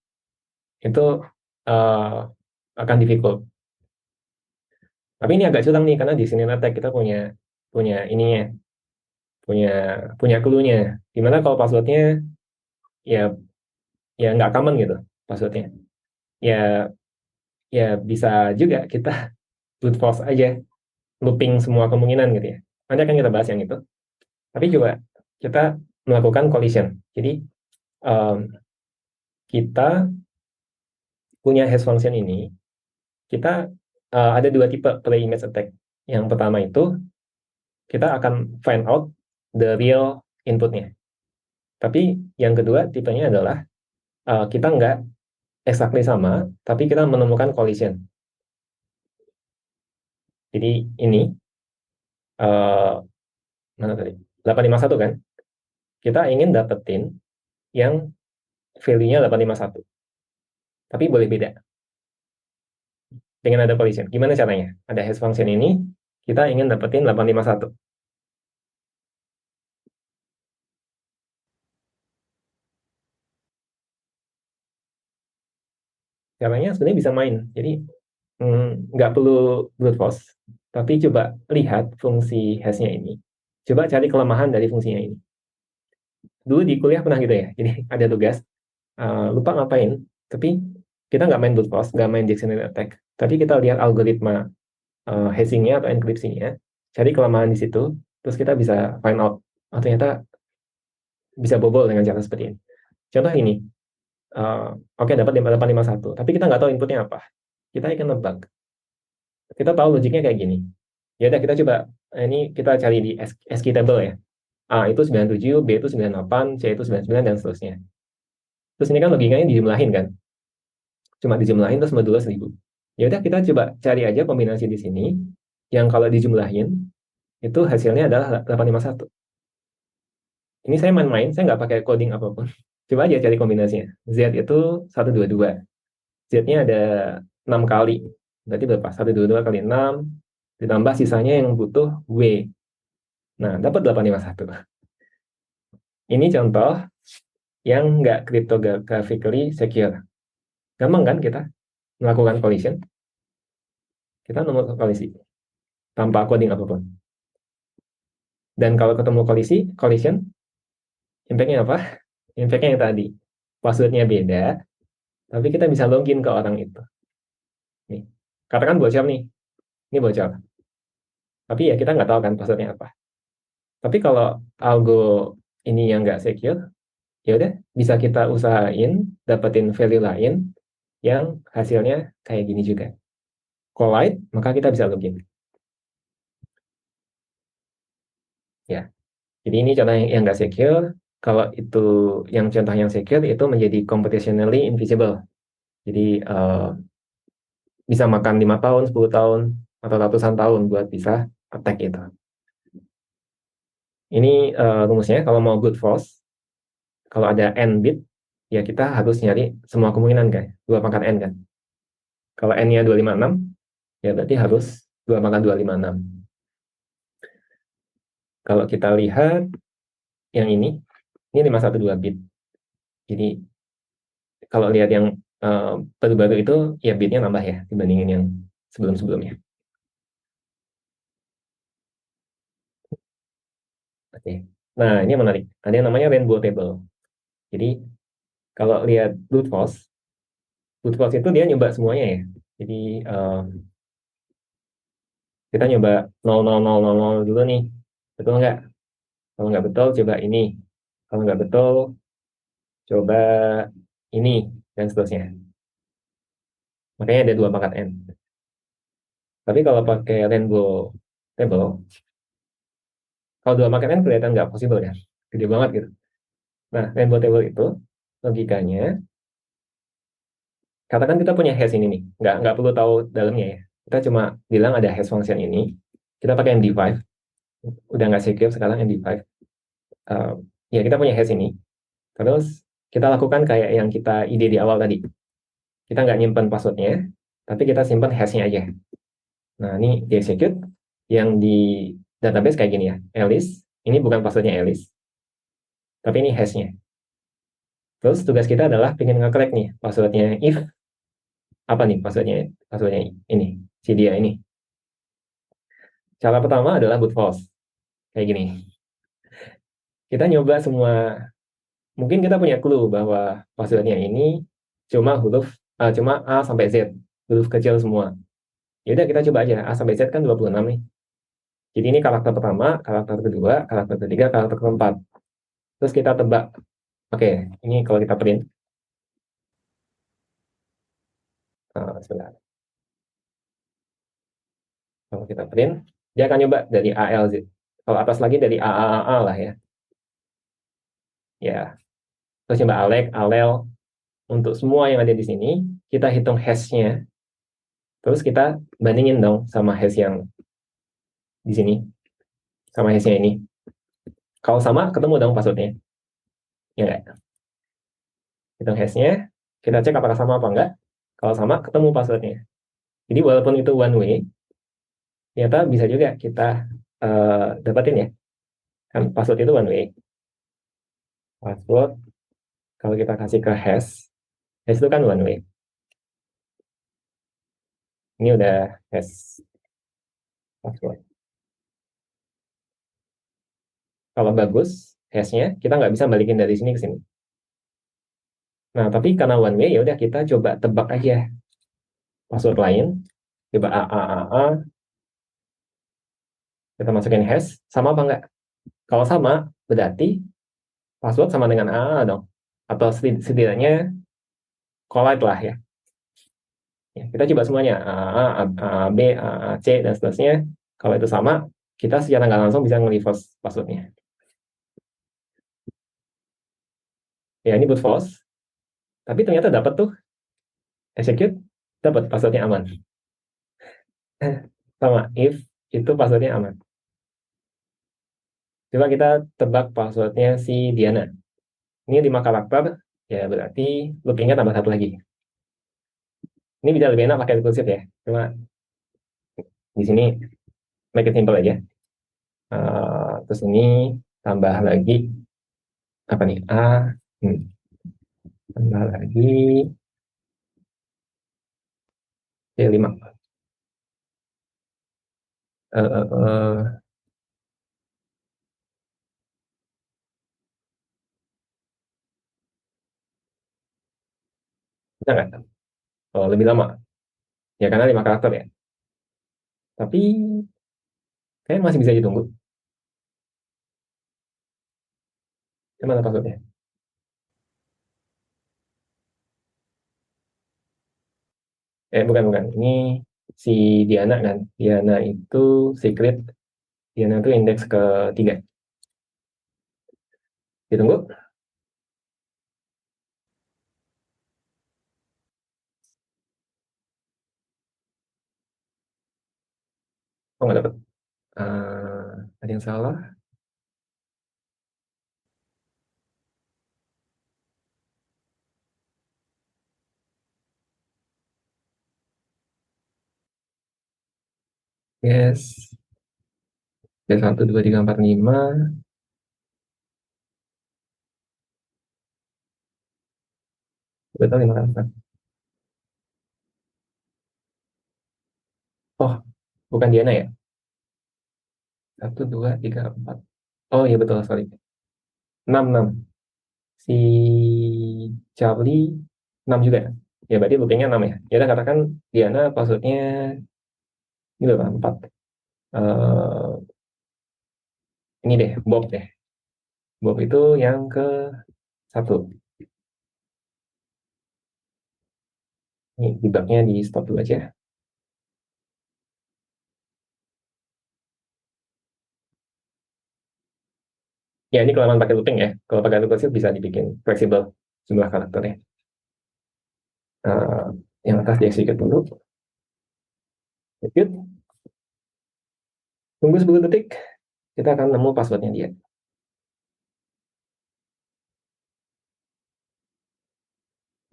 itu akan difficult. Tapi ini agak curang nih, karena di sini attack kita punya ininya, punya clue-nya. Gimana kalau passwordnya ya nggak common gitu passwordnya. Ya bisa juga kita brute force aja, looping semua kemungkinan gitu ya. Nanti akan kita bahas yang itu. Tapi coba kita melakukan collision. Jadi kita punya hash function ini, kita ada dua tipe pre-image attack. Yang pertama itu kita akan find out the real inputnya. Tapi yang kedua tipenya adalah kita nggak exactly sama, tapi kita menemukan collision. Jadi ini mana tadi? 851 kan? Kita ingin dapetin yang value-nya 851. Tapi boleh beda. Dengan ada collision. Gimana caranya? Ada hash function ini, kita ingin dapetin 851. Caranya sebenarnya bisa main. Jadi nggak perlu brute force, tapi coba lihat fungsi hash-nya ini. Coba cari kelemahan dari fungsinya ini. Dulu di kuliah pernah gitu ya, jadi ada tugas, lupa ngapain, tapi kita nggak main brute force, nggak main dictionary attack, tapi kita lihat algoritma hashing-nya atau enkripsinya, cari kelemahan di situ, terus kita bisa find out, ternyata bisa bobol dengan cara seperti ini. Contoh ini, Oke, dapat 851, tapi kita nggak tahu inputnya apa. Kita akan nebak. Kita tahu logiknya kayak gini. Ya udah, kita coba, ini kita cari di ASCII table ya. A itu 97, B itu 98, C itu 99, dan seterusnya. Terus ini kan logikanya dijumlahin kan. Cuma dijumlahin terus modulo 1000. Ya udah, kita coba cari aja kombinasi di sini yang kalau dijumlahin itu hasilnya adalah 851. Ini saya main-main, saya nggak pakai coding apapun. Coba aja cari kombinasinya. Z itu 122. Z-nya ada 6 kali. Berarti berapa? 122 kali 6, ditambah sisanya yang butuh W. Nah, dapat 851. Ini contoh yang nggak cryptographically secure. Gampang kan kita melakukan collision? Kita nemu kolisi tanpa coding apapun. Dan kalau ketemu collision, impact-nya apa? Impact-nya yang tadi. Password-nya beda, tapi kita bisa login ke orang itu. Nih, katakan bocor nih. Ini bocor. Tapi ya kita nggak tahu kan password-nya apa. Tapi kalau algo ini yang nggak secure, ya udah bisa kita usahain dapetin value lain yang hasilnya kayak gini juga. Collide, maka kita bisa login. Ya, jadi ini contoh yang nggak secure. Kalau itu yang contoh yang secure itu menjadi computationally invisible. Jadi bisa makan 5 tahun, 10 tahun, atau ratusan tahun buat bisa attack itu. Ini rumusnya, kalau mau good force, kalau ada n bit, ya kita harus nyari semua kemungkinan kan, 2 pangkat n kan. Kalau n-nya 256, ya berarti harus 2 pangkat 256. Kalau kita lihat yang ini 512 bit. Jadi kalau lihat yang baru-baru itu, ya bitnya nambah ya dibandingin yang sebelum-sebelumnya. Oke. Nah, ini menarik. Ada yang namanya rainbow table. Jadi kalau lihat brute force itu dia nyoba semuanya ya. Jadi kita nyoba 0,0000 dulu nih. Betul nggak? Kalau nggak betul, coba ini. Kalau nggak betul, coba ini, dan seterusnya. Makanya ada 2 pangkat n. Tapi kalau pakai rainbow table, kalau 2 pangkat n kelihatan nggak possible kan? Gede banget gitu. Nah, rainbow table itu logikanya, katakan kita punya hash ini nih, nggak perlu tahu dalamnya ya. Kita cuma bilang ada hash function ini, kita pakai MD5, udah nggak secure sekarang MD5. Ya kita punya hash ini, terus kita lakukan kayak yang kita ide di awal tadi. Kita nggak nyimpen passwordnya, tapi kita simpan hashnya aja. Nah, ini di execute, yang di database kayak gini ya, Alice, ini bukan passwordnya Alice, tapi ini hashnya. Terus tugas kita adalah pengen nge-crack nih passwordnya if, apa nih passwordnya ini, si dia ini. Cara pertama adalah brute force, kayak gini. Kita nyoba semua, mungkin kita punya clue bahwa passwordnya ini cuma A sampai Z, huruf kecil semua. Ya udah, kita coba aja. A sampai Z kan 26 nih. Jadi ini karakter pertama, karakter kedua, karakter ketiga, karakter keempat. Terus kita tebak. Oke, ini kalau kita print. Sebentar. Kalau kita print, dia akan nyoba dari ALZ. Kalau atas lagi dari AAA lah ya. Ya. Terus coba Alek, Alel. Untuk semua yang ada di sini, kita hitung hash-nya. Terus kita bandingin dong sama hash yang di sini. Sama hash-nya ini. Kalau sama, ketemu dong passwordnya. Ya enggak? Hitung hash-nya, kita cek apakah sama apa enggak. Kalau sama, ketemu passwordnya. Jadi walaupun itu one way, ternyata bisa juga kita dapatin ya. Kan password itu one way. Password, kalau kita kasih ke hash itu kan one way. Ini udah hash password. Kalau bagus hashnya, kita nggak bisa balikin dari sini ke sini. Nah, tapi karena one way, ya udah kita coba tebak aja password lain. Coba A. Kita masukin hash, sama apa enggak? Kalau sama, berarti password sama dengan A dong. Atau setidaknya collide lah ya. Ya, kita coba semuanya B, C dan seterusnya. Kalau itu sama, kita secara nggak langsung bisa nge-reverse passwordnya. Ya ini brute force, tapi ternyata dapat tuh execute, dapat passwordnya aman. Sama if itu passwordnya aman. Coba kita tebak passwordnya si Diana. Ini 5 karakter, ya berarti loopingnya tambah satu lagi. Ini bisa lebih enak pakai recursive ya. Cuma di sini make it simple aja. Terus ini tambah lagi apa nih? Tambah lagi C5. Bisa nggak? Oh, lebih lama. Ya karena 5 karakter ya. Tapi kayaknya masih bisa ditunggu. Gimana passwordnya? Bukan. Ini si Diana kan. Diana itu secret. Diana itu indeks ketiga. Ditunggu. Oh, nggak dapet. Ada yang salah. Yes. Ya, 1, 2, 3, 4, 5. Betul 5 karakter. Oh, bukan Diana ya? 1, 2, 3, 4. Oh iya betul, sorry. 6, 6. Si Charlie 6 juga. Ya berarti loopingnya 6 ya. Ya udah katakan Diana passwordnya ini berapa? 4. Ini deh, Bob deh. Bob itu yang ke 1. Ini debugnya di stop dulu aja. Ya ini kelamaan pakai looping ya. Kalau pakai looping bisa dibikin fleksibel jumlah karakternya. Uh, yang atas di execute dulu. Execute. Tunggu 10 detik. Kita akan nemu passwordnya dia.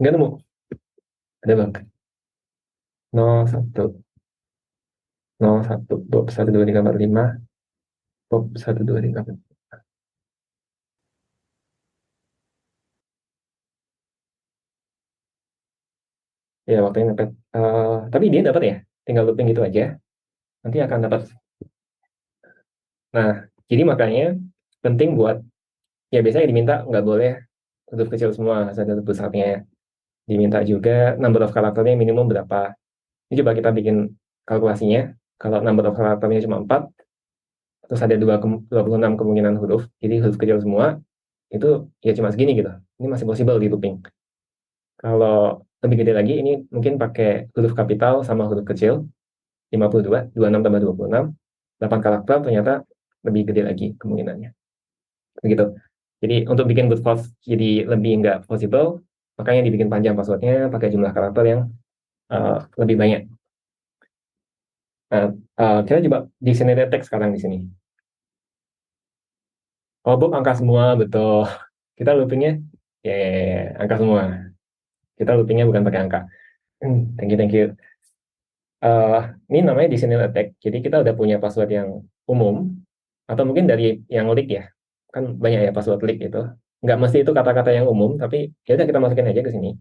Nggak nemu. Ada bug. 01. 01. Bob 1, 2, 3, 4, 5. Bob 1, 2, 3, 4. Ya waktunya mepet. Tapi dia dapat ya. Tinggal looping gitu aja. Nanti akan dapat. Nah, jadi makanya penting buat, ya biasanya diminta nggak boleh huruf kecil semua, harus ada huruf besarnya. Diminta juga number of karakternya minimum berapa. Ini coba kita bikin kalkulasinya. Kalau number of karakternya cuma 4, terus ada 26 kemungkinan huruf, jadi huruf kecil semua, itu ya cuma segini gitu. Ini masih possible di looping. Kalau lebih gede lagi, ini mungkin pakai huruf kapital sama huruf kecil, 52, 26 tambah 26, 8 karakter ternyata lebih gede lagi kemungkinannya. Begitu. Jadi untuk bikin brute force jadi lebih nggak possible, makanya dibikin panjang passwordnya pakai jumlah karakter yang lebih banyak. Nah, kita coba dictionary text sekarang di sini. Oh, Bob angka semua, betul. Kita loopingnya, angka semua. Kita loopingnya bukan pakai angka. Thank you, thank you. Ini namanya dictionary attack. Jadi kita udah punya password yang umum, atau mungkin dari yang leak ya. Kan banyak ya password leak itu. Nggak mesti itu kata-kata yang umum, tapi ya udah kita masukin aja ke sini.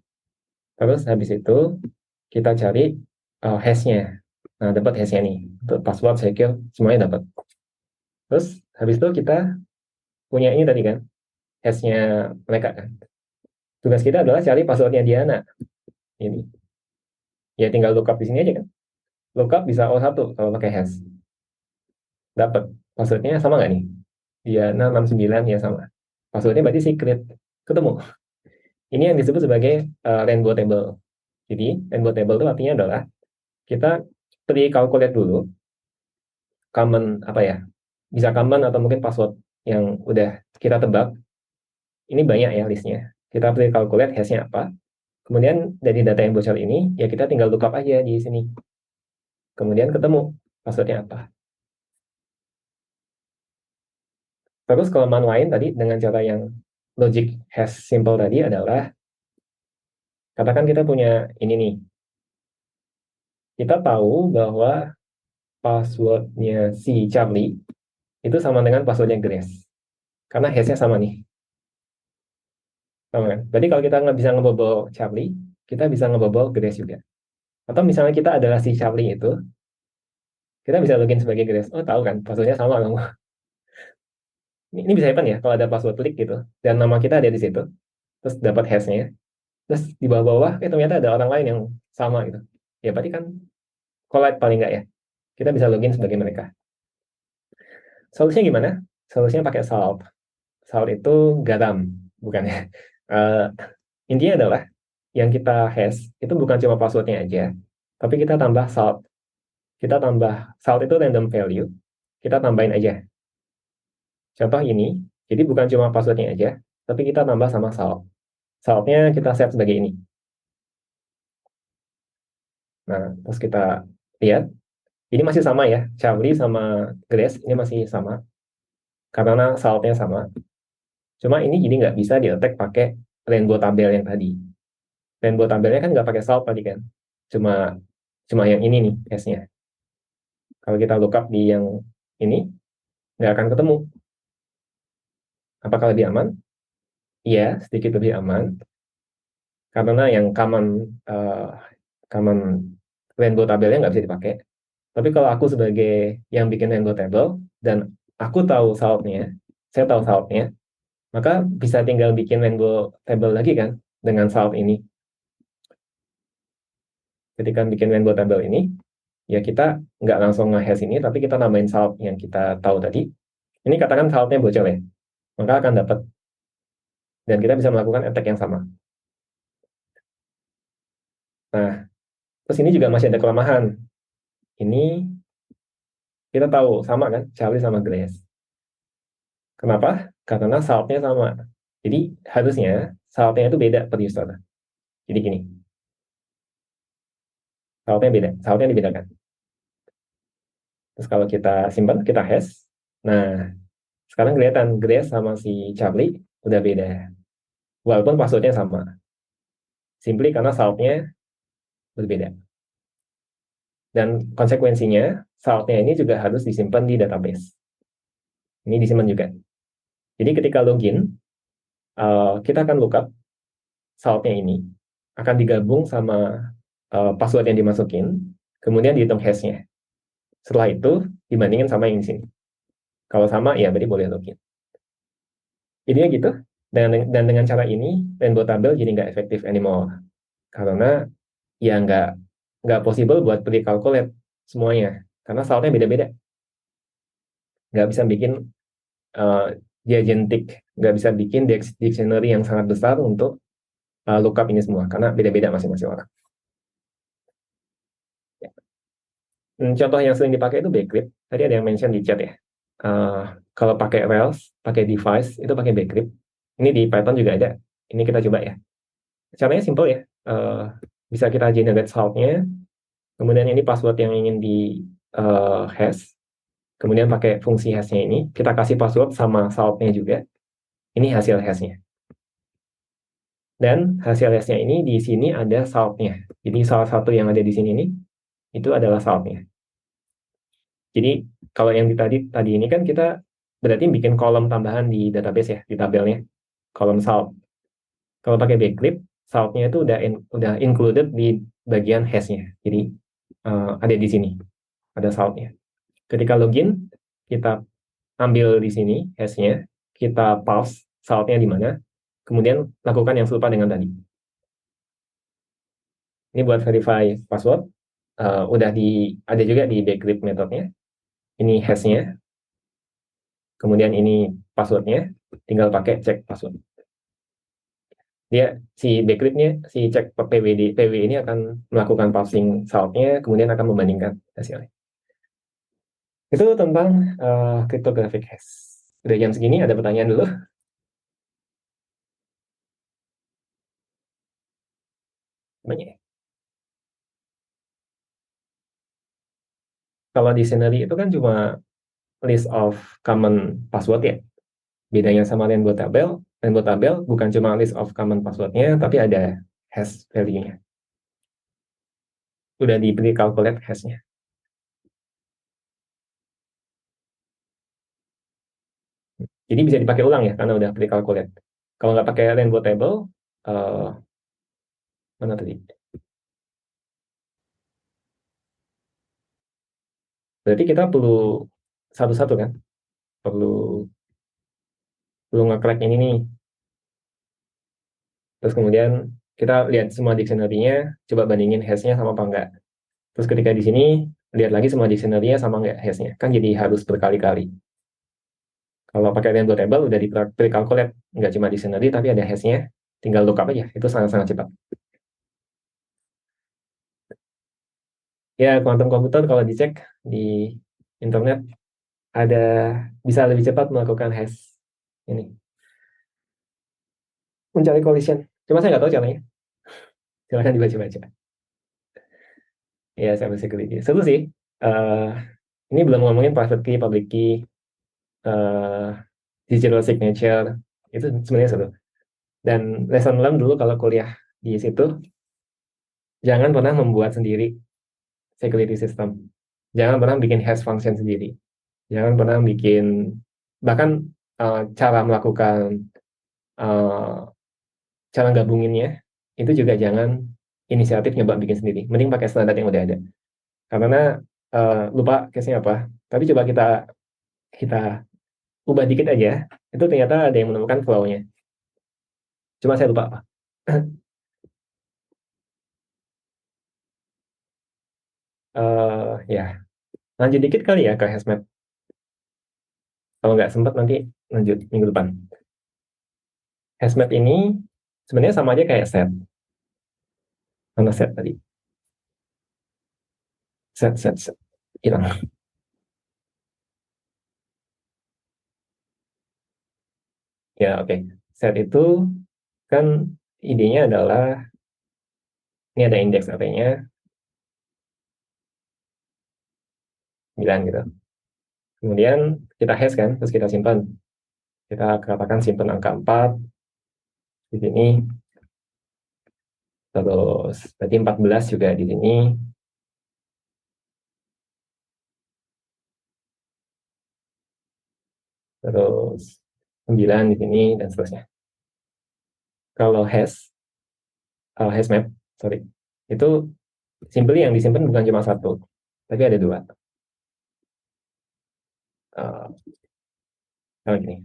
Terus habis itu kita cari hash-nya. Nah, dapat hash-nya nih. Untuk password, secure, semuanya dapat. Terus habis itu kita punya ini tadi kan, hash-nya mereka kan. Tugas kita adalah cari passwordnya Diana. Ini. Ya tinggal lookup di sini aja kan. Lookup bisa O1 kalau pakai hash. Dapat. Passwordnya sama nggak nih? Diana 69 ya sama. Passwordnya berarti secret. Ketemu. Ini yang disebut sebagai rainbow table. Jadi rainbow table itu artinya adalah kita pre-calculate dulu common apa ya, bisa common atau mungkin password yang udah kita tebak. Ini banyak ya listnya. Kita pre-calculate hashnya apa. Kemudian dari data yang bocor ini ya kita tinggal lookup aja di sini. Kemudian ketemu passwordnya apa. Terus kelemahan lain tadi dengan cara yang logic hash simple tadi adalah, katakan kita punya ini nih, kita tahu bahwa passwordnya si Charlie itu sama dengan passwordnya Grace, karena hashnya sama nih, sama kan? Berarti kalau kita nggak bisa ngebobol Charlie, kita bisa ngebobol Grace juga. Atau misalnya kita adalah si Charlie itu, kita bisa login sebagai Grace. Oh tahu kan, passwordnya sama kamu. Ini bisa happen ya, kalau ada password klik gitu, dan nama kita ada di situ, terus dapat hashnya, terus di bawah-bawah, ternyata ada orang lain yang sama gitu. Ya berarti kan collide paling nggak ya, kita bisa login sebagai mereka. Solusinya gimana? Solusinya pakai salt. Salt itu garam, bukan ya? Intinya adalah yang kita hash itu bukan cuma passwordnya aja, tapi kita tambah salt. Kita tambah salt itu random value, kita tambahin aja. Contoh ini, jadi bukan cuma passwordnya aja, tapi kita tambah sama salt. Saltnya kita set sebagai ini. Nah, terus kita lihat, ini masih sama ya, Charlie sama Grace ini masih sama, karena saltnya sama. Cuma ini jadi nggak bisa di-attack pakai rainbow tabel yang tadi. Rainbow tabelnya kan nggak pakai salt tadi kan, cuma cuma yang ini nih case-nya. Kalau kita lookup di yang ini, nggak akan ketemu. Apakah lebih aman? Iya, sedikit lebih aman, karena yang common rainbow tabelnya nggak bisa dipakai. Tapi kalau aku sebagai yang bikin rainbow table, dan aku tahu saltnya, saya tahu saltnya, maka bisa tinggal bikin rainbow table lagi kan, dengan salt ini. Ketika bikin rainbow table ini, ya kita nggak langsung nge-hash ini, tapi kita nambahin salt yang kita tahu tadi. Ini katakan saltnya bocor ya, maka akan dapat, dan kita bisa melakukan attack yang sama. Nah, terus ini juga masih ada kelemahan. Ini kita tahu sama kan, Charlie sama Grace. Kenapa? Karena saltnya sama. Jadi harusnya saltnya itu beda per user. Jadi gini, saltnya beda, saltnya dibedakan. Terus kalau kita simpan, kita hash. Nah, sekarang kelihatan Grace sama si Charlie udah beda. Walaupun passwordnya sama. Simply karena saltnya berbeda. Dan konsekuensinya, saltnya ini juga harus disimpan di database. Ini disimpan juga. Jadi ketika login, kita akan lookup saltnya ini. Akan digabung sama password yang dimasukin, kemudian dihitung hashnya. Setelah itu, dibandingin sama yang di sini. Kalau sama, ya berarti boleh login. Intinya gitu. Dan dengan cara ini, rainbow table jadi nggak efektif anymore. Karena ya nggak possible buat pre-calculate semuanya. Karena saltnya beda-beda. Nggak bisa bikin gigantic, nggak bisa bikin dictionary yang sangat besar untuk lookup ini semua. Karena beda-beda masing-masing orang. Ya. Contoh yang sering dipakai itu Bcrypt. Tadi ada yang mention di chat ya. Kalau pakai Rails, pakai device, itu pakai Bcrypt. Ini di Python juga ada. Ini kita coba ya. Caranya simple ya. Bisa kita generate saltnya, kemudian ini password yang ingin di hash, kemudian pakai fungsi hashnya ini, kita kasih password sama saltnya juga. Ini hasil hashnya. Dan hasil hashnya ini di sini ada saltnya. Jadi salah satu yang ada di sini ini, itu adalah saltnya. Jadi kalau yang tadi ini kan kita berarti bikin kolom tambahan di database ya, di tabelnya, kolom salt. Kalau pakai Bcrypt, saltnya itu udah included di bagian hashnya. Jadi ada di sini, ada saltnya. Ketika login, kita ambil di sini hashnya, kita pause saltnya di mana, kemudian lakukan yang serupa dengan tadi. Ini buat verify password, ada juga di Bcrypt metodenya. Ini hashnya, kemudian ini passwordnya, tinggal pakai cek password. Dia si backlibnya, si cek PW ini akan melakukan parsing saltnya, kemudian akan membandingkan hasilnya. Itu tentang cryptographic hash. Udah jam segini, ada pertanyaan dulu? Banyak. Kalau dictionary itu kan cuma list of common password ya. Bedanya sama Rainbow Tabel bukan cuma list of common passwordnya, tapi ada hash value-nya. Udah di pre-calculate hash-nya. Jadi bisa dipakai ulang ya, karena udah pre-calculate. Kalau nggak pakai Rainbow Table, mana tadi? Berarti kita perlu satu-satu kan? Perlu perlu nge-crack ini nih. Terus kemudian kita lihat semua dictionary-nya, coba bandingin hash-nya sama apa enggak. Terus ketika di sini, lihat lagi semua dictionary-nya sama enggak hash-nya. Kan jadi harus berkali-kali. Kalau pakai Rainbow Table udah di pre-calculate, nggak cuma dictionary tapi ada hash-nya, tinggal lookup aja. Itu sangat-sangat cepat. Ya, quantum komputer kalau dicek di internet ada bisa lebih cepat melakukan hash ini, mencari collision. Cuma saya nggak tahu caranya. Silahkan dibaca-baca. Ya, cyber security. Seru sih. Eh, ini belum ngomongin private key, public key, eh, digital signature. Itu sebenarnya seru. Dan lesson learn dulu kalau kuliah di situ, jangan pernah membuat sendiri security system. Jangan pernah bikin hash function sendiri. Jangan pernah bikin, bahkan cara melakukan, uh, cara gabunginnya, itu juga jangan inisiatif nyoba bikin sendiri. Mending pakai standar yang udah ada. Karena lupa case-nya apa. Tapi coba kita kita ubah dikit aja, itu ternyata ada yang menemukan flow-nya. Cuma saya lupa apa. Ya, lanjut dikit kali ya ke HashMap. Kalau nggak sempat nanti lanjut minggu depan. HashMap ini sebenarnya sama aja kayak set. Mana set tadi? Set. Hilang. Ya, oke. Set itu kan idenya adalah ini ada indeks arraynya 9 gitu. Kemudian kita hash kan, terus kita simpan. Kita katakan simpan angka 4 di sini. Terus berarti 14 juga di sini. Terus 9 di sini dan seterusnya. Kalau hash map, sorry, itu simply yang disimpan bukan cuma satu, tapi ada dua. Kalau gini.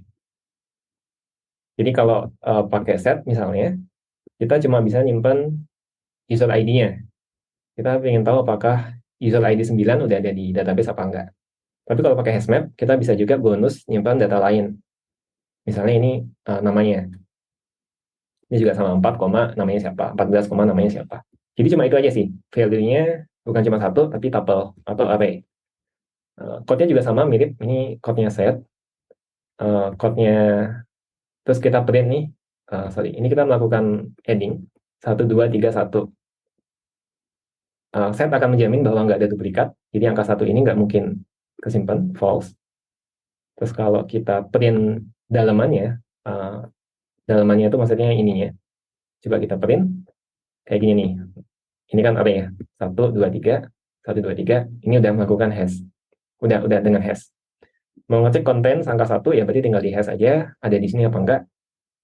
Jadi kalau pakai set misalnya, kita cuma bisa nyimpan user ID-nya. Kita ingin tahu apakah user ID 9 udah ada di database apa enggak. Tapi kalau pakai hashmap, kita bisa juga bonus nyimpan data lain. Misalnya ini namanya. Ini juga sama 4, namanya siapa. 14, namanya siapa. Jadi cuma itu aja sih. Value-nya bukan cuma satu, tapi tuple atau array. Code-nya juga sama, mirip. Ini code-nya set. Code-nya, terus kita print nih. Sorry, ini kita melakukan adding. 1, 2, 3, 1. Set akan menjamin bahwa nggak ada duplikat. Jadi angka 1 ini nggak mungkin kesimpan, false. Terus kalau kita print dalamannya, dalamannya itu maksudnya ininya. Coba kita print, kayak gini nih. Ini kan array ya, 1, 2, 3, 1, 2, 3. Ini udah melakukan hash. Udah dengan hash. Mau ngecek konten angka 1, ya berarti tinggal di hash aja. Ada di sini apa enggak.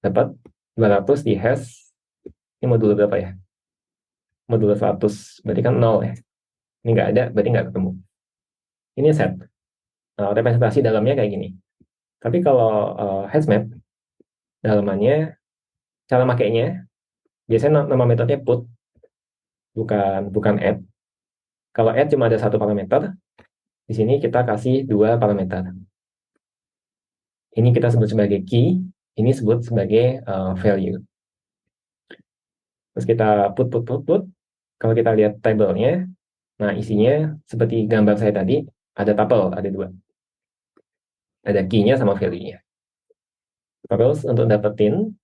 Dapat 200 di hash. Ini modul berapa ya? Modul 100, berarti kan 0 ya. Ini nggak ada, berarti nggak ketemu. Ini set. Representasi dalamnya kayak gini. Tapi kalau hashmap, dalamannya, cara makainya, biasanya nama metodenya put, bukan add. Kalau add cuma ada satu parameter, di sini kita kasih dua parameter. Ini kita sebut sebagai key, ini sebut sebagai value. Terus kita put. Kalau kita lihat tabelnya, nah isinya seperti gambar saya tadi, ada tuple, ada dua. Ada key-nya sama value-nya. Terus untuk dapetin,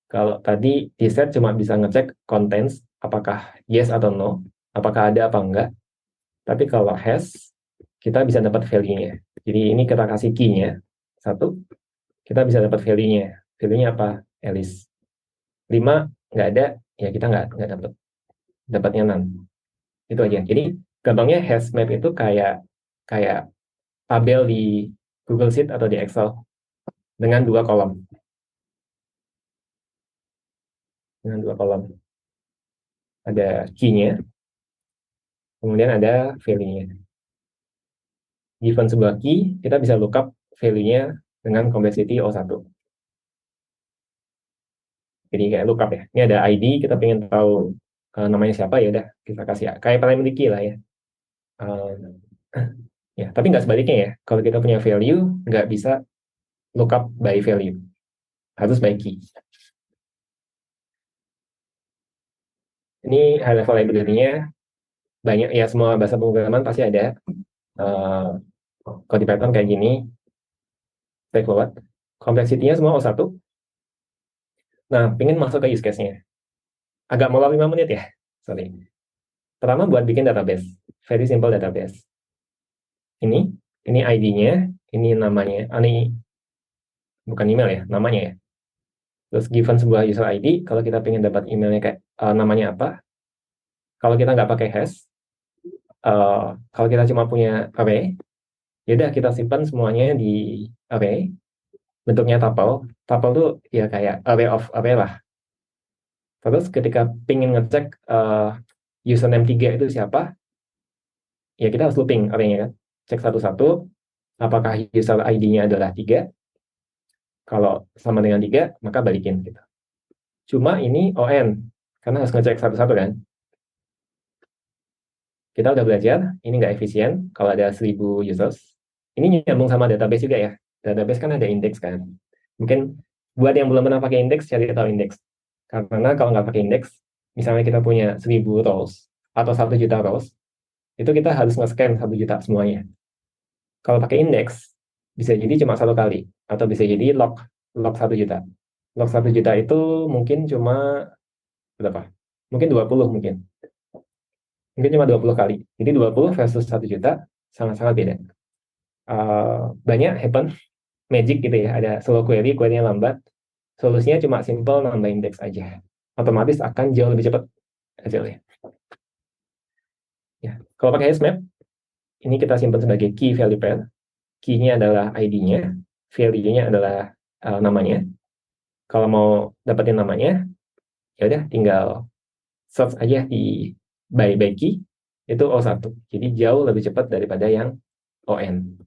kalau tadi di set cuma bisa ngecek contents, apakah yes atau no, apakah ada apa enggak. Tapi kalau has, kita bisa dapat value-nya. Jadi ini kita kasih key-nya, 1, kita bisa dapat value-nya. Value-nya apa? Alice. 5, nggak ada, ya kita nggak dapat. Dapatnya none. Itu aja. Jadi gampangnya hash map itu kayak tabel di Google Sheet atau di Excel dengan 2 kolom. Dengan 2 kolom. Ada key-nya, kemudian ada value-nya. Given sebuah key, kita bisa lookup value-nya dengan complexity O1. Jadi kayak lookup ya. Ini ada ID, kita pengen tahu namanya siapa, ya udah kita kasih kayak primary key lah ya. Ya, tapi nggak sebaliknya ya. Kalau kita punya value, nggak bisa lookup by value. Harus by key. Ini high level library-nya banyak ya, semua bahasa pemrograman pasti ada. Kalau di Python kayak gini, straightforward. Complexity-nya semua O1. Nah, pengen masuk ke use case-nya. Agak molor 5 menit ya, sorry. Pertama buat bikin database, very simple database. Ini ID-nya, ini namanya, ini bukan email ya, namanya ya. Terus given sebuah user ID, kalau kita pengen dapat emailnya kayak namanya apa, kalau kita nggak pakai hash, kalau kita cuma punya array, yaudah kita simpan semuanya di array, bentuknya tuple. Tuple tuh ya kayak array of array lah. Terus ketika pengen ngecek username 3 itu siapa, ya kita harus looping array-nya kan. Cek satu-satu, apakah user ID-nya adalah 3. Kalau sama dengan 3, maka balikin gitu. Cuma ini ON, karena harus ngecek satu-satu kan. Kita udah belajar, ini nggak efisien kalau ada 1000 users. Ini nyambung sama database juga ya. Database kan ada index kan. Mungkin buat yang belum pernah pakai index, cari tahu index. Karena kalau nggak pakai index, misalnya kita punya 1000 rows atau 1 juta rows, itu kita harus nge-scan 1 juta semuanya. Kalau pakai index, bisa jadi cuma 1 kali, atau bisa jadi log 1 juta. Log 1 juta itu mungkin cuma berapa? Mungkin 20 mungkin. Mungkin cuma 20 kali. Jadi 20 versus 1 juta sangat-sangat beda. Banyak happen magic gitu ya, ada slow query-nya lambat. Solusinya cuma simple nambah index aja. Otomatis akan jauh lebih cepat hasilnya. Ya, kalau pakai hash map, ini kita simpan sebagai key value pair. Key-nya adalah ID-nya, value-nya adalah namanya. Kalau mau dapetin namanya, ya udah tinggal search aja di by key, itu O1. Jadi jauh lebih cepat daripada yang ON.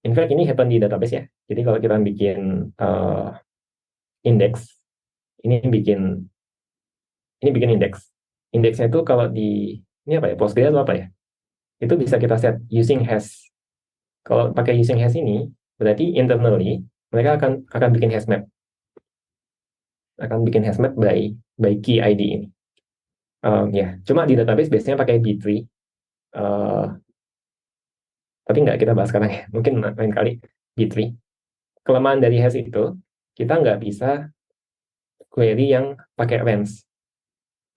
In fact, ini happen di database ya. Jadi kalau kita bikin index, ini bikin index. Indeksnya itu kalau di ini apa ya, Postgres atau apa ya? Itu bisa kita set using hash. Kalau pakai using hash ini, berarti internally mereka akan bikin hash map. Akan bikin hash map by key ID ini. Ya, cuma di database biasanya pakai B-tree. Tapi nggak kita bahas sekarang ya. Mungkin lain kali B-tree. Kelemahan dari hash itu, kita nggak bisa query yang pakai range.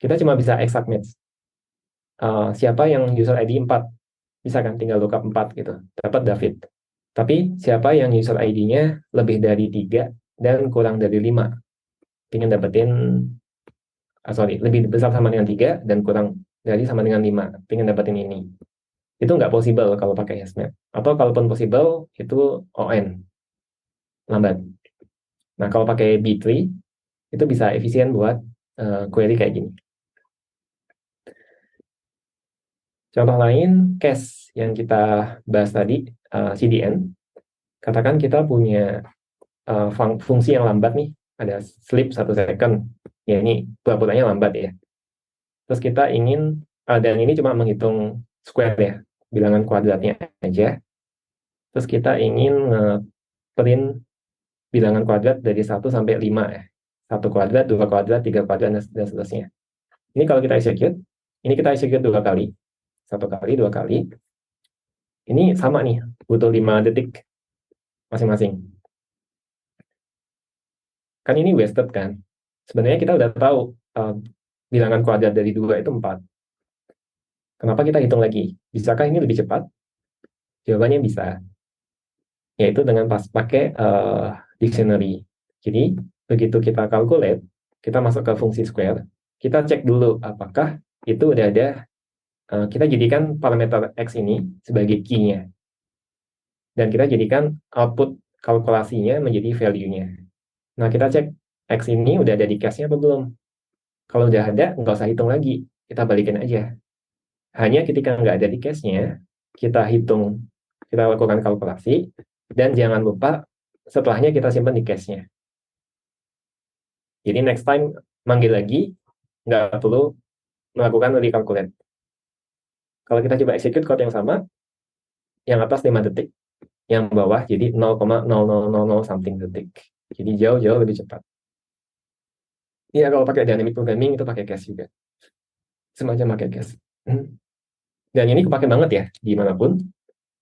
Kita cuma bisa exact match. Siapa yang user ID 4? Bisa kan tinggal lookup 4 gitu. Dapat David. Tapi siapa yang user ID-nya lebih dari 3 dan kurang dari 5? Pengen dapetin, lebih besar sama dengan 3 dan kurang dari sama dengan 5. Pengen dapetin ini. Itu nggak possible kalau pakai hashmap. Atau kalaupun possible, itu ON. Lambat. Nah, kalau pakai B-tree, itu bisa efisien buat query kayak gini. Contoh lain, case yang kita bahas tadi, CDN. Katakan kita punya fungsi yang lambat nih, ada sleep 1 second. Ya, ini pura-puranya lambat ya. Terus kita ingin, dan ini cuma menghitung square ya, bilangan kuadratnya aja. Terus kita ingin print bilangan kuadrat dari 1 sampai 5 ya. 1 kuadrat, 2 kuadrat, 3 kuadrat, dan seterusnya. Ini kalau kita execute, ini kita execute 2 kali. 1 kali, 2 kali. Ini sama nih, butuh 5 detik masing-masing. Kan ini wasted kan? Sebenarnya kita udah tahu bilangan kuadrat dari 2 itu 4. Kenapa kita hitung lagi? Bisakah ini lebih cepat? Jawabannya bisa. Yaitu dengan pakai dictionary. Jadi, begitu kita calculate, kita masuk ke fungsi square, kita cek dulu apakah itu udah ada, kita jadikan parameter x ini sebagai key-nya. Dan kita jadikan output kalkulasinya menjadi value-nya. Nah, kita cek x ini udah ada di cache-nya atau belum. Kalau udah ada, nggak usah hitung lagi. Kita balikin aja. Hanya ketika nggak ada di cache-nya, kita hitung, kita lakukan kalkulasi, dan jangan lupa setelahnya kita simpan di cache-nya. Jadi next time manggil lagi, nggak perlu melakukan recalculate. Kalau kita coba execute code yang sama, yang atas 5 detik, yang bawah jadi 0,0000 something detik. Jadi jauh-jauh lebih cepat. Iya, kalau pakai dynamic programming itu pakai cache juga. Semacam pakai cache. Dan ini kepake banget ya, dimanapun.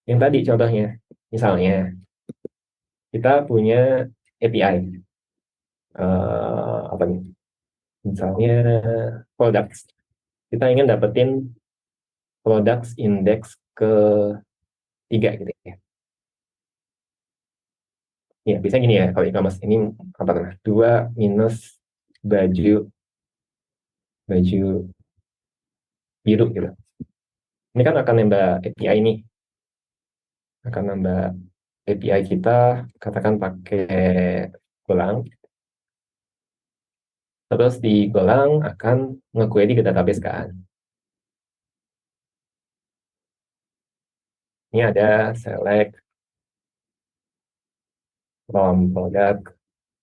Yang tadi contohnya, misalnya, kita punya API. Apa nih? Misalnya, products. Kita ingin dapetin products index ke 3 gitu ya. Ya, bisa gini ya, kalau e-commerce ini apa namanya? 2 minus baju biru gitu. Ini kan akan nambah API ini. Akan nambah API kita, katakan pakai golang. Terus di golang akan nge-query ke database kan. Ini ada select from product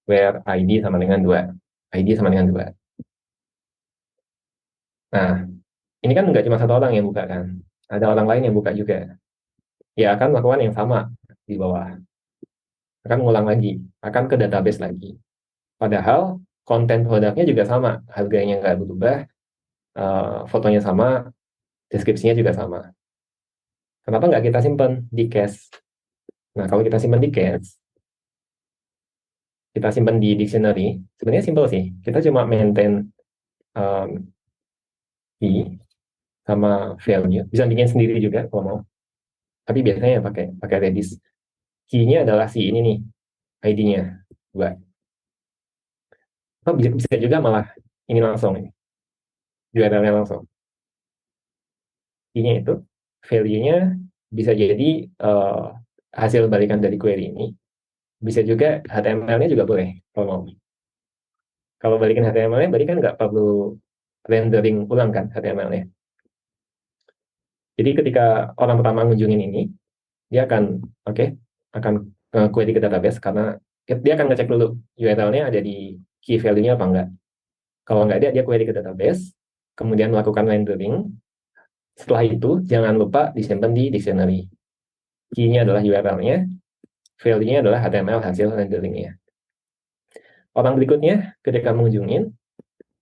where ID sama dengan 2. ID sama dengan 2. Nah, ini kan nggak cuma satu orang yang buka kan. Ada orang lain yang buka juga. Ya akan melakukan yang sama di bawah. Akan ngulang lagi. Akan ke database lagi. Padahal konten produknya juga sama. Harganya nggak berubah. Fotonya sama. Deskripsinya juga sama. Kenapa nggak kita simpan di cache? Nah, kalau kita simpan di cache, kita simpan di dictionary, sebenarnya simple sih. Kita cuma maintain key sama value. Bisa bikin sendiri juga kalau mau. Tapi biasanya pakai Redis. Key-nya adalah si ini nih, ID-nya 2. Oh, bisa juga malah ini langsung ini. URL-nya langsung. Key-nya itu, value-nya bisa jadi hasil balikan dari query ini. Bisa juga HTML-nya juga boleh kalau mau. Kalau balikin HTML-nya, berarti kan nggak perlu rendering ulang kan HTML-nya. Jadi ketika orang pertama ngunjungin ini, dia akan akan query ke database karena dia akan ngecek dulu URL-nya ada di key value-nya apa enggak. Kalau enggak ada, dia query ke database, kemudian melakukan rendering. Setelah itu, jangan lupa disimpan di dictionary. Key-nya adalah URL-nya, value-nya adalah HTML hasil renderingnya. Orang berikutnya, ketika mengunjungin,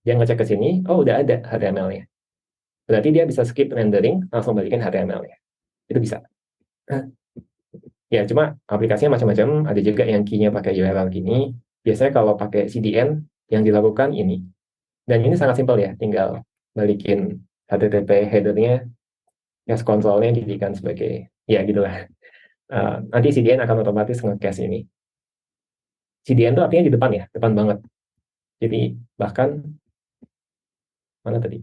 dia ngecek ke sini, oh udah ada HTML-nya. Berarti dia bisa skip rendering, langsung balikin HTML-nya. Itu bisa. Ya, cuma aplikasinya macam-macam. Ada juga yang key-nya pakai URL gini. Biasanya kalau pakai CDN, yang dilakukan ini. Dan ini sangat simpel ya, tinggal balikin HTTP header-nya, cache control-nya dijadikan sebagai, ya gitulah. Nanti CDN akan otomatis nge-cache ini. CDN itu artinya di depan ya, depan banget. Jadi bahkan, mana tadi?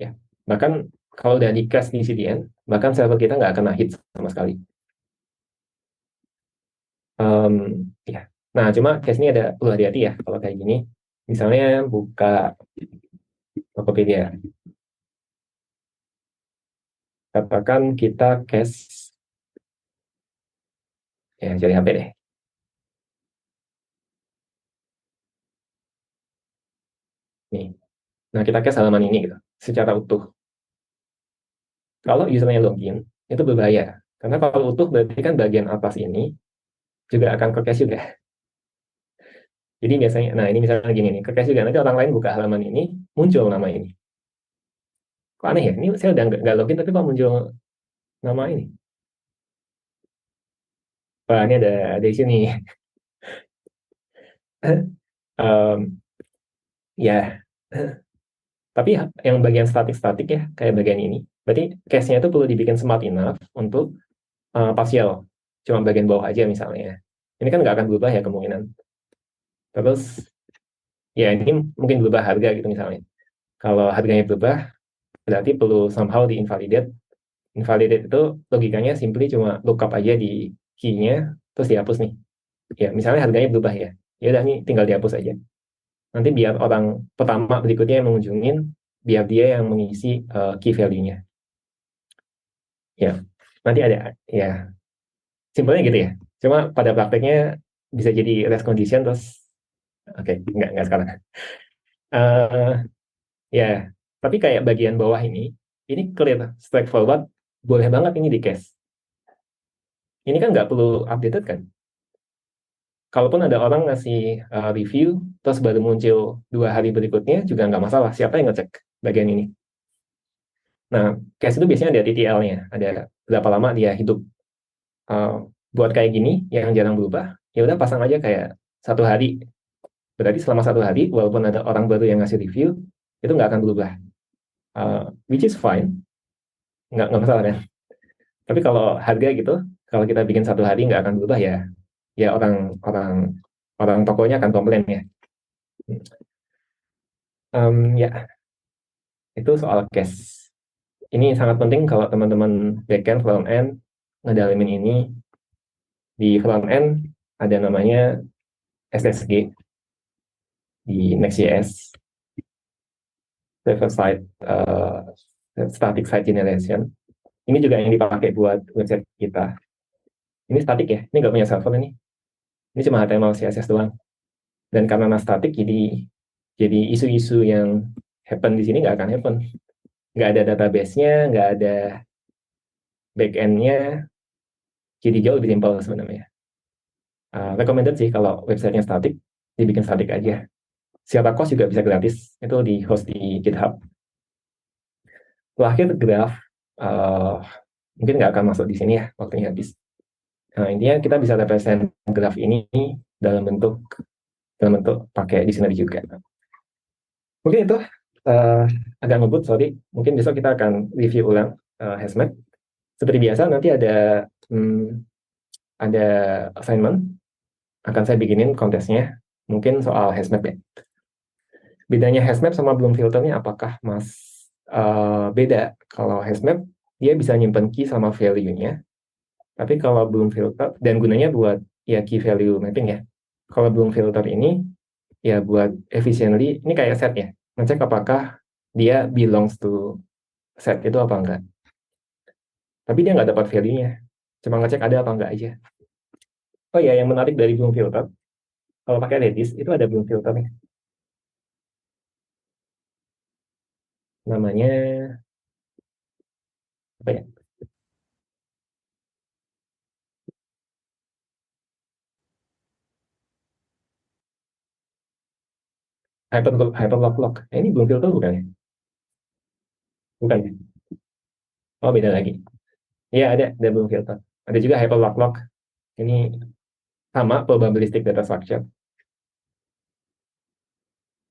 Ya, bahkan kalau udah di-cache di CDN, bahkan server kita nggak akan hit sama sekali. Ya. Nah, cuma case ini ada perlu hati-hati ya kalau kayak gini. Misalnya buka Tokopedia. Katakan kita cache, ya cari HP deh. Nih. Nah, kita cache halaman ini gitu, secara utuh. Kalau usernya login, itu berbahaya. Karena kalau utuh berarti kan bagian atas ini juga akan ke cache juga. Jadi biasanya, nah ini misalnya gini nih, ke cache juga nanti orang lain buka halaman ini, muncul nama ini. Kok aneh ya? Ini saya udah nggak login tapi kok muncul nama ini? Wah, ini ada di sini. Em, ya, tapi yang bagian statik-statik ya, kayak bagian ini. Berarti cache-nya itu perlu dibikin smart enough untuk partial. Cuma bagian bawah aja misalnya. Ini kan nggak akan berubah ya kemungkinan. Terus, ya ini mungkin berubah harga gitu misalnya. Kalau harganya berubah, berarti perlu somehow di-invalidate. Invalidate itu logikanya simply cuma lookup aja di key-nya, terus dihapus nih. Ya, misalnya harganya berubah ya. Ya udah nih tinggal dihapus aja. Nanti biar orang pertama berikutnya yang mengunjungin, biar dia yang mengisi key value-nya. Ya, nanti ada ya simpelnya gitu ya. Cuma pada prakteknya bisa jadi rest condition terus oke, nggak sekarang. Eh ya, tapi kayak bagian bawah ini clear, straightforward, boleh banget ini di cache. Ini kan nggak perlu updated kan? Kalaupun ada orang ngasih review, terus baru muncul 2 hari berikutnya juga nggak masalah. Siapa yang ngecek bagian ini? Nah, cache itu biasanya ada TTL-nya, ada berapa lama dia hidup. Eh, buat kayak gini yang jarang berubah, ya udah pasang aja kayak 1 hari. Berarti selama 1 hari, walaupun ada orang baru yang ngasih review, itu nggak akan berubah. Which is fine, nggak masalah kan. Tapi kalau harga gitu, kalau kita bikin 1 hari nggak akan berubah ya, ya orang orang orang tokonya akan komplain ya. Ya itu soal cache. Ini sangat penting kalau teman-teman backend, front end ngedalamin ini. Di front end ada namanya SSG di Next.js, server side static site generation. Ini juga yang dipakai buat website kita. Ini static ya, ini nggak punya server ini. Ini cuma HTML CSS doang. Dan karena static, jadi isu-isu yang happen di sini nggak akan happen. Nggak ada database-nya, nggak ada back-end-nya, jadi jauh lebih simpel sebenarnya. Recommended sih kalau websitenya static, dibikin static aja. Secara cost juga bisa gratis, itu di host di GitHub. Terakhir graph, uh, mungkin nggak akan masuk di sini ya, waktunya habis. Nah, intinya kita bisa represent graph ini dalam bentuk pakai dictionary juga. Mungkin itu uh, agak ngebut, sorry. Mungkin besok kita akan review ulang HashMap. Seperti biasa nanti ada assignment, akan saya bikinin kontesnya. Mungkin soal HashMap ya. Bedanya HashMap sama belum filternya apakah Mas beda? Kalau HashMap dia bisa nyimpen key sama value-nya, tapi kalau belum filter dan gunanya buat ya key value mapping ya. Kalau belum filter ini ya buat efficiently, ini kayak set ya. Ngecek apakah dia belongs to set itu apa enggak. Tapi dia nggak dapat value-nya. Cuma ngecek ada apa enggak aja. Oh ya, yang menarik dari belum filter, kalau pakai Redis itu ada belum filternya. Namanya apa ya? Hyperlock lock. Ini belum filter bukan ya? Bukan ya? Oh, beda lagi. Iya, ada belum filter. Ada juga hyperlock lock. Ini sama probabilistic data structure.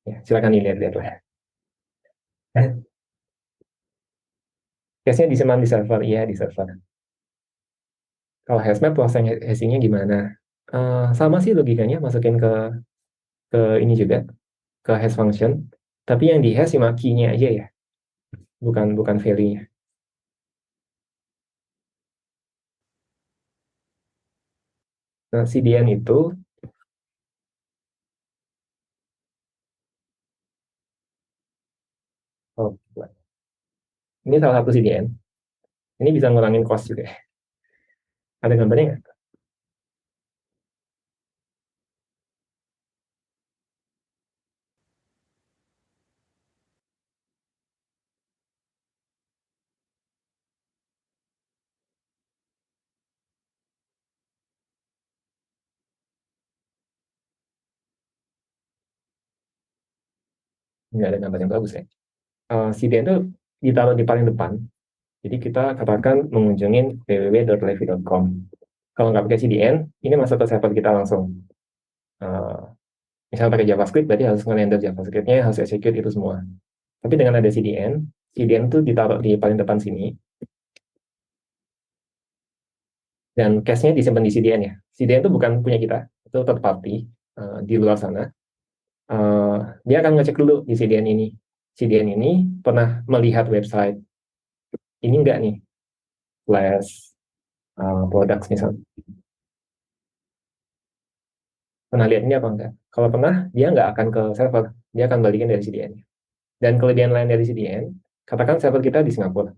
Ya, silakan dilihat-lihat lah. Case-nya disimpan di server, iya di server. Kalau HashMap proses hashingnya gimana? Sama sih logikanya, masukin ke ini juga, ke hash function. Tapi yang di hash cuma key-nya aja ya, bukan bukan value-nya. Nah, CDN itu, oh, ini salah satu CDN. Ini bisa ngurangin cost juga. Ada gambarnya nggak? nggak ada gambar yang bagus ya. CDN itu ditaruh di paling depan. Jadi kita katakan mengunjungi www.levi.com. Kalau nggak pakai CDN, ini masuk ke server kita langsung. Misalnya pakai JavaScript, berarti harus nge-render JavaScript-nya, harus execute itu semua. Tapi dengan ada CDN, CDN itu ditaruh di paling depan sini, dan cache-nya disimpan di CDN ya. CDN itu bukan punya kita, itu third party di luar sana. Dia akan ngecek dulu di CDN ini. CDN ini pernah melihat website ini enggak nih, Flash products misalnya. Pernah lihat ini apa enggak? Kalau pernah, dia nggak akan ke server, dia akan balikin dari CDN. Dan kelebihan lain dari CDN, katakan server kita di Singapura.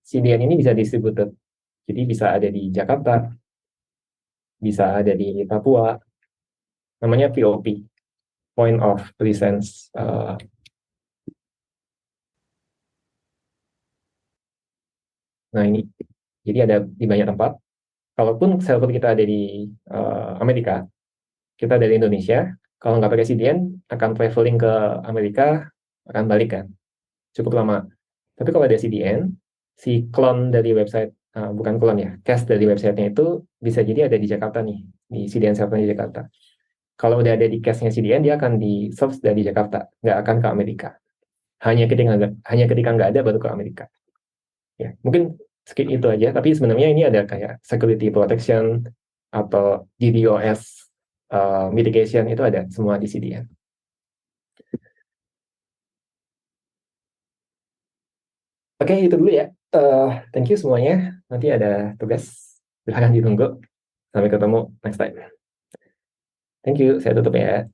CDN ini bisa distributed, jadi bisa ada di Jakarta, bisa ada di Papua, namanya POP, Point of Presence. Nah ini, jadi ada di banyak tempat. Kalaupun server kita ada di Amerika, kita dari Indonesia, kalau nggak pakai CDN, akan traveling ke Amerika, akan balik kan, cukup lama. Tapi kalau ada CDN, si clone dari website, bukan clone ya, cache dari websitenya itu bisa jadi ada di Jakarta nih, di CDN servernya di Jakarta. Kalau udah ada di cache-nya CDN, dia akan di search dari Jakarta, nggak akan ke Amerika. Hanya ketika nggak ada baru ke Amerika. Ya, mungkin skip itu aja, tapi sebenarnya ini ada kayak security protection atau DDoS mitigation, itu ada semua di CDN. Oke, itu dulu ya. Thank you semuanya. Nanti ada tugas, silahkan ditunggu. Sampai ketemu next time. Thank you, saya tutup ya.